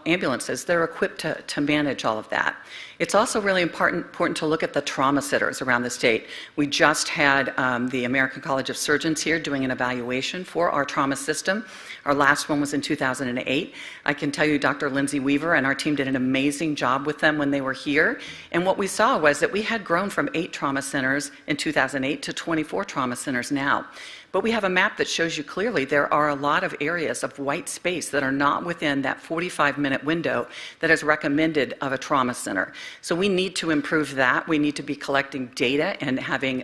Q: ambulances. They're equipped to manage all of that. It's also really important to look at the trauma centers around the state. We just had the American College of Surgeons here doing an evaluation for our trauma system. Our last one was in 2008. I can tell you Dr. Lindsay Weaver and our team did an amazing job with them when they were here. And what we saw was that we had grown from 8 trauma centers in 2008 to 24 trauma centers now. But we have a map that shows you clearly there are a lot of areas of white space that are not within that 45-minute window that is recommended of a trauma center. So we need to improve that. We need to be collecting data and having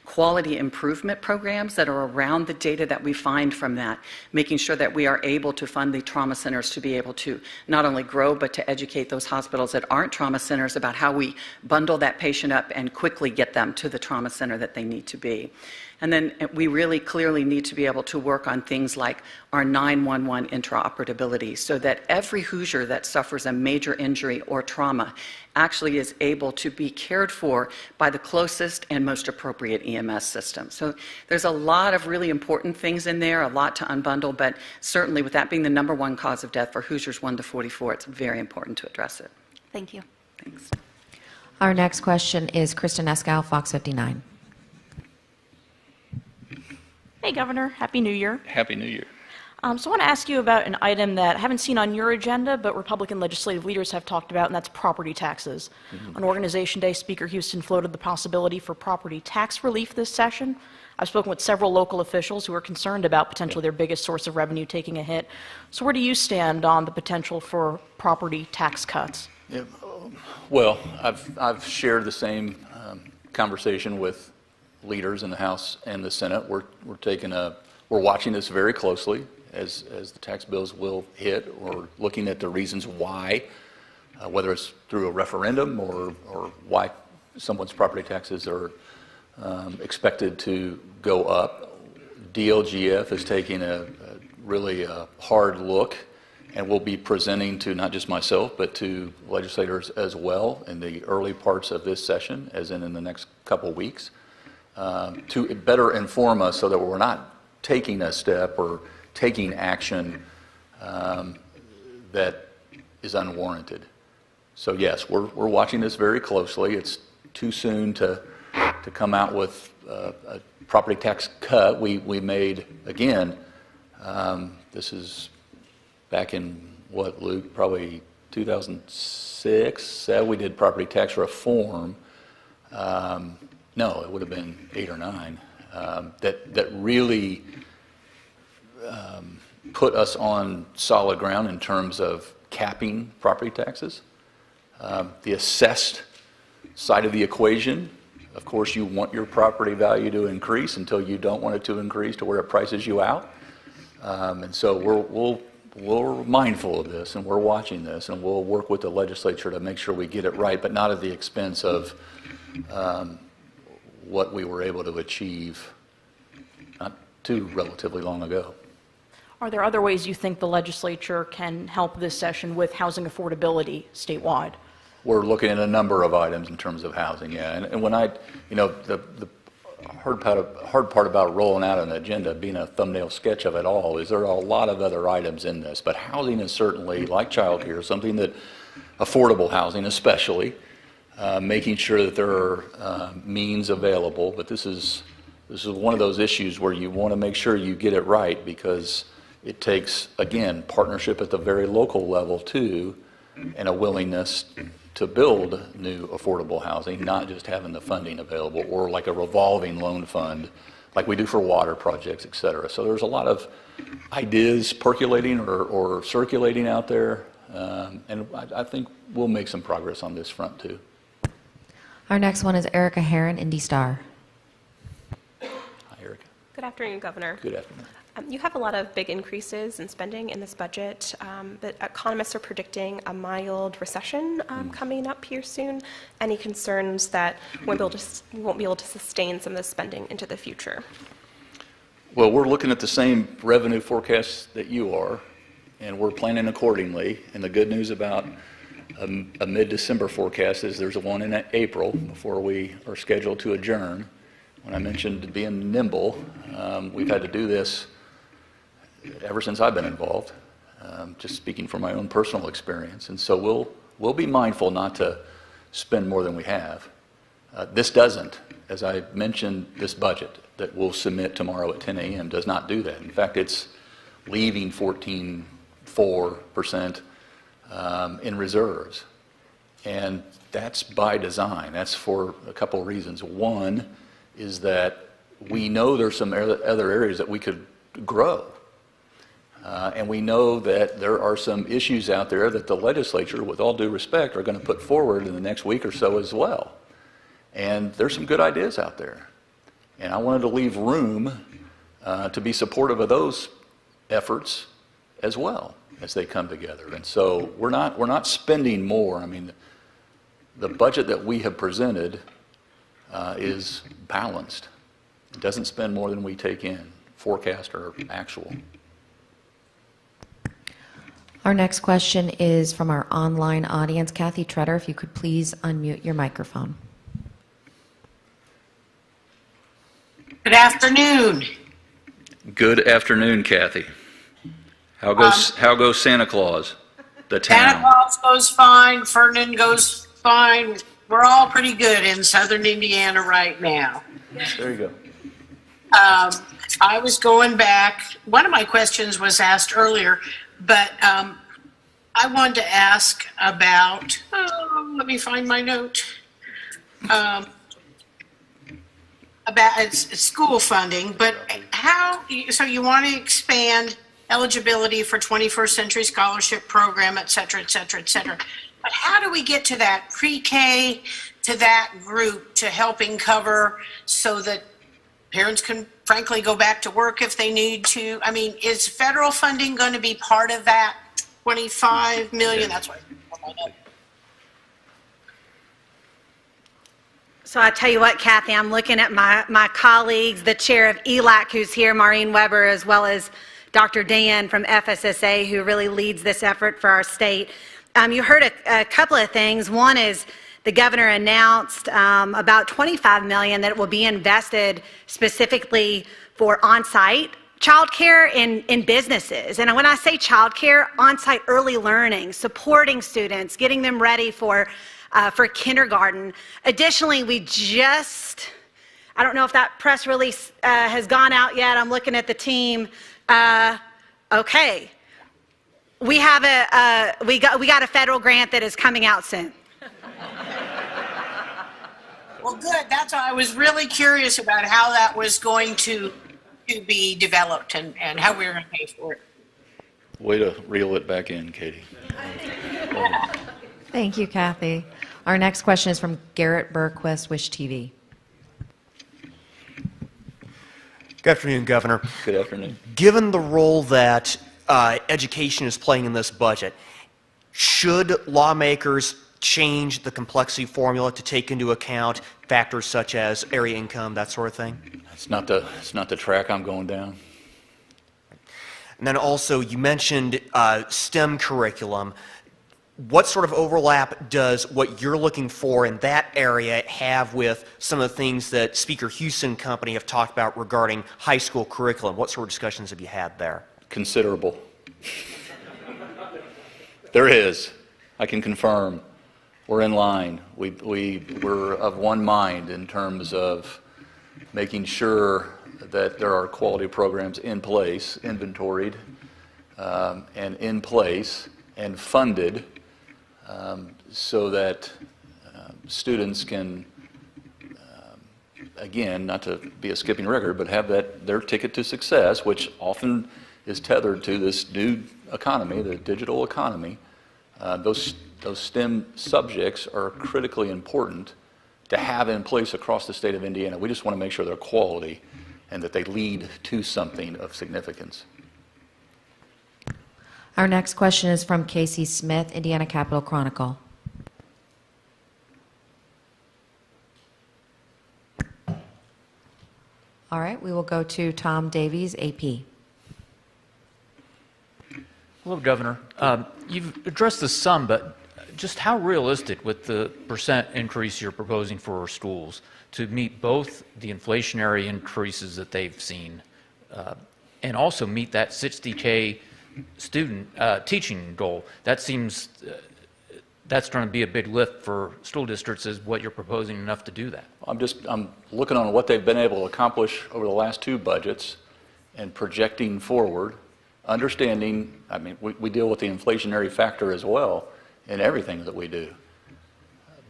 Q: quality improvement programs that are around the data that we find from that, making sure that we are able to fund the trauma centers to be able to not only grow, but to educate those hospitals that aren't trauma centers about how we bundle that patient up and quickly get them to the trauma center that they need to be. And then we really clearly need to be able to work on things like our 911 interoperability so that every Hoosier that suffers a major injury or trauma actually is able to be cared for by the closest and most appropriate EMS system. So there's a lot of really important things in there, a lot to unbundle, but certainly with that being the #1 cause of death for Hoosiers 1 to 44, it's very important to address it.
P: Thank you.
Q: Thanks.
E: Our next question is Kristen Eskow, Fox 59.
R: Hey, Governor. Happy New Year.
D: Happy New Year.
R: So I want to ask you about an item that I haven't seen on your agenda, but Republican legislative leaders have talked about, and that's property taxes. On Organization Day, Speaker Houston floated the possibility for property tax relief this session. I've spoken with several local officials who are concerned about potentially their biggest source of revenue taking a hit. So where do you stand on the potential for property tax cuts?
D: Yeah, well, I've shared the same conversation with leaders in the House and the Senate. We're watching this very closely as the tax bills will hit. We're looking at the reasons why, whether it's through a referendum or why someone's property taxes are expected to go up. DLGF is taking a really hard look, and we'll be presenting to not just myself, but to legislators as well in the early parts of this session, as in the next couple weeks. To better inform us so that we're not taking a step or taking action that is unwarranted. So yes, we're watching this very closely. It's too soon to come out with a property tax cut. We made, again, this is back in what, Luke, probably 2006, we did property tax reform. No, it would have been 8 or 9, that really put us on solid ground in terms of capping property taxes. The assessed side of the equation, of course, you want your property value to increase until you don't want it to increase to where it prices you out. And so we're mindful of this, and we're watching this, and we'll work with the legislature to make sure we get it right, but not at the expense of what we were able to achieve not too relatively long ago.
R: Are there other ways you think the legislature can help this session with housing affordability statewide?
D: We're looking at a number of items in terms of housing, yeah. And when the hard part about rolling out an agenda, being a thumbnail sketch of it all, is there are a lot of other items in this. But housing is certainly, like childcare, something that, affordable housing especially, making sure that there are means available. But this is one of those issues where you want to make sure you get it right, because it takes, again, partnership at the very local level too, and a willingness to build new affordable housing, not just having the funding available or like a revolving loan fund like we do for water projects, et cetera. So there's a lot of ideas percolating or circulating out there, and I think we'll make some progress on this front too.
E: Our next one is Erica Heron, Indy Star.
D: Hi, Erica.
S: Good afternoon, Governor.
D: Good afternoon.
S: You have a lot of big increases in spending in this budget, but economists are predicting a mild recession coming up here soon. Any concerns that we won't be able to sustain some of this spending into the future?
D: Well, we're looking at the same revenue forecasts that you are, and we're planning accordingly. And the good news about a mid-December forecast is there's one in April before we are scheduled to adjourn. When I mentioned being nimble, we've had to do this ever since I've been involved, just speaking from my own personal experience. And so we'll be mindful not to spend more than we have. This doesn't. As I mentioned, this budget that we'll submit tomorrow at 10 a.m. does not do that. In fact, it's leaving 14.4% in reserves. And that's by design. That's for a couple of reasons. One is that we know there's some other areas that we could grow. And we know that there are some issues out there that the legislature, with all due respect, are going to put forward in the next week or so as well. And there's some good ideas out there. And I wanted to leave room to be supportive of those efforts as well as they come together. And so we're not spending more. I mean, the budget that we have presented is balanced. It doesn't spend more than we take in, forecast or actual.
E: Our next question is from our online audience. Kathy Treader, if you could please unmute your microphone.
T: Good afternoon.
D: Good afternoon, Kathy. How goes Santa Claus? The town.
T: Santa Claus goes fine. Ferdinand goes fine. We're all pretty good in southern Indiana right now.
D: There you go.
T: I was going back. One of my questions was asked earlier, but I wanted to ask about, let me find my note, about it's school funding, but so you want to expand eligibility for 21st Century Scholarship Program, et cetera, et cetera, et cetera. But how do we get to that pre-K, to that group, to helping cover so that parents can frankly go back to work if they need to? I mean, is federal funding going to be part of that 25 million? That's what I know.
M: So I tell you what, Kathy, I'm looking at my colleagues, the chair of ELAC who's here, Maureen Weber, as well as Dr. Dan from FSSA, who really leads this effort for our state. You heard a couple of things. One is the governor announced about $25 million that will be invested specifically for on-site childcare in businesses. And when I say childcare, on-site early learning, supporting students, getting them ready for kindergarten. Additionally, we just, I don't know if that press release has gone out yet. I'm looking at the team. Okay. We have we got a federal grant that is coming out soon.
T: Well, good. That's why I was really curious about how that was going to be developed and how we were going to pay for it.
D: Way to reel it back in, Katie.
E: Thank you, Kathy. Our next question is from Garrett Bergquist, Wish TV.
U: Good afternoon, Governor.
D: Good afternoon.
U: Given the role that education is playing in this budget, should lawmakers change the complexity formula to take into account factors such as area income, that sort of thing?
D: It's not the track I'm going down.
U: And then also, you mentioned STEM curriculum. What sort of overlap does what you're looking for in that area have with some of the things that Speaker Houston Company have talked about regarding high school curriculum? What sort of discussions have you had there?
D: Considerable. There is. I can confirm. We're in line. We're of one mind in terms of making sure that there are quality programs in place, inventoried, and in place and funded so that students can, again, not to be a skipping record, but have their ticket to success, which often is tethered to this new economy, the digital economy. Those STEM subjects are critically important to have in place across the state of Indiana. We just want to make sure they're quality and that they lead to something of significance.
E: Our next question is from Casey Smith, Indiana Capitol Chronicle. All right, we will go to Tom Davies, AP.
V: Hello, Governor. You've addressed this some, but just how realistic with the percent increase you're proposing for our schools to meet both the inflationary increases that they've seen and also meet that 60K student teaching goal? That seems that's going to be a big lift for school districts. Is what you're proposing enough to do that?
D: I'm looking on what they've been able to accomplish over the last two budgets and projecting forward, understanding, I mean, we deal with the inflationary factor as well in everything that we do.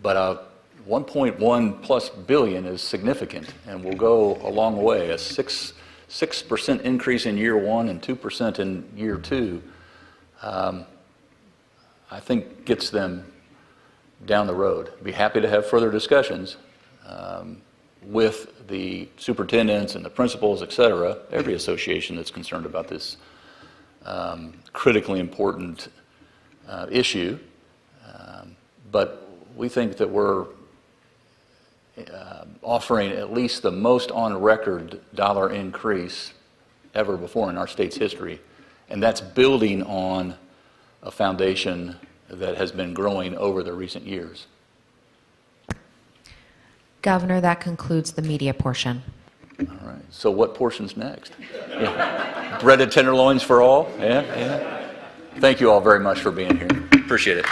D: But 1.1 plus billion is significant and will go a long way. A 6% increase in year one and 2% in year two, I think gets them down the road. Be happy to have further discussions with the superintendents and the principals, et cetera, every association that's concerned about this critically important issue. But we think that we're offering at least the most on-record dollar increase ever before in our state's history, and that's building on a foundation that has been growing over the recent years.
E: Governor, that concludes the media portion.
D: All right. So what portion's next? Yeah. Breaded tenderloins for all? Yeah, yeah. Thank you all very much for being here. Appreciate it.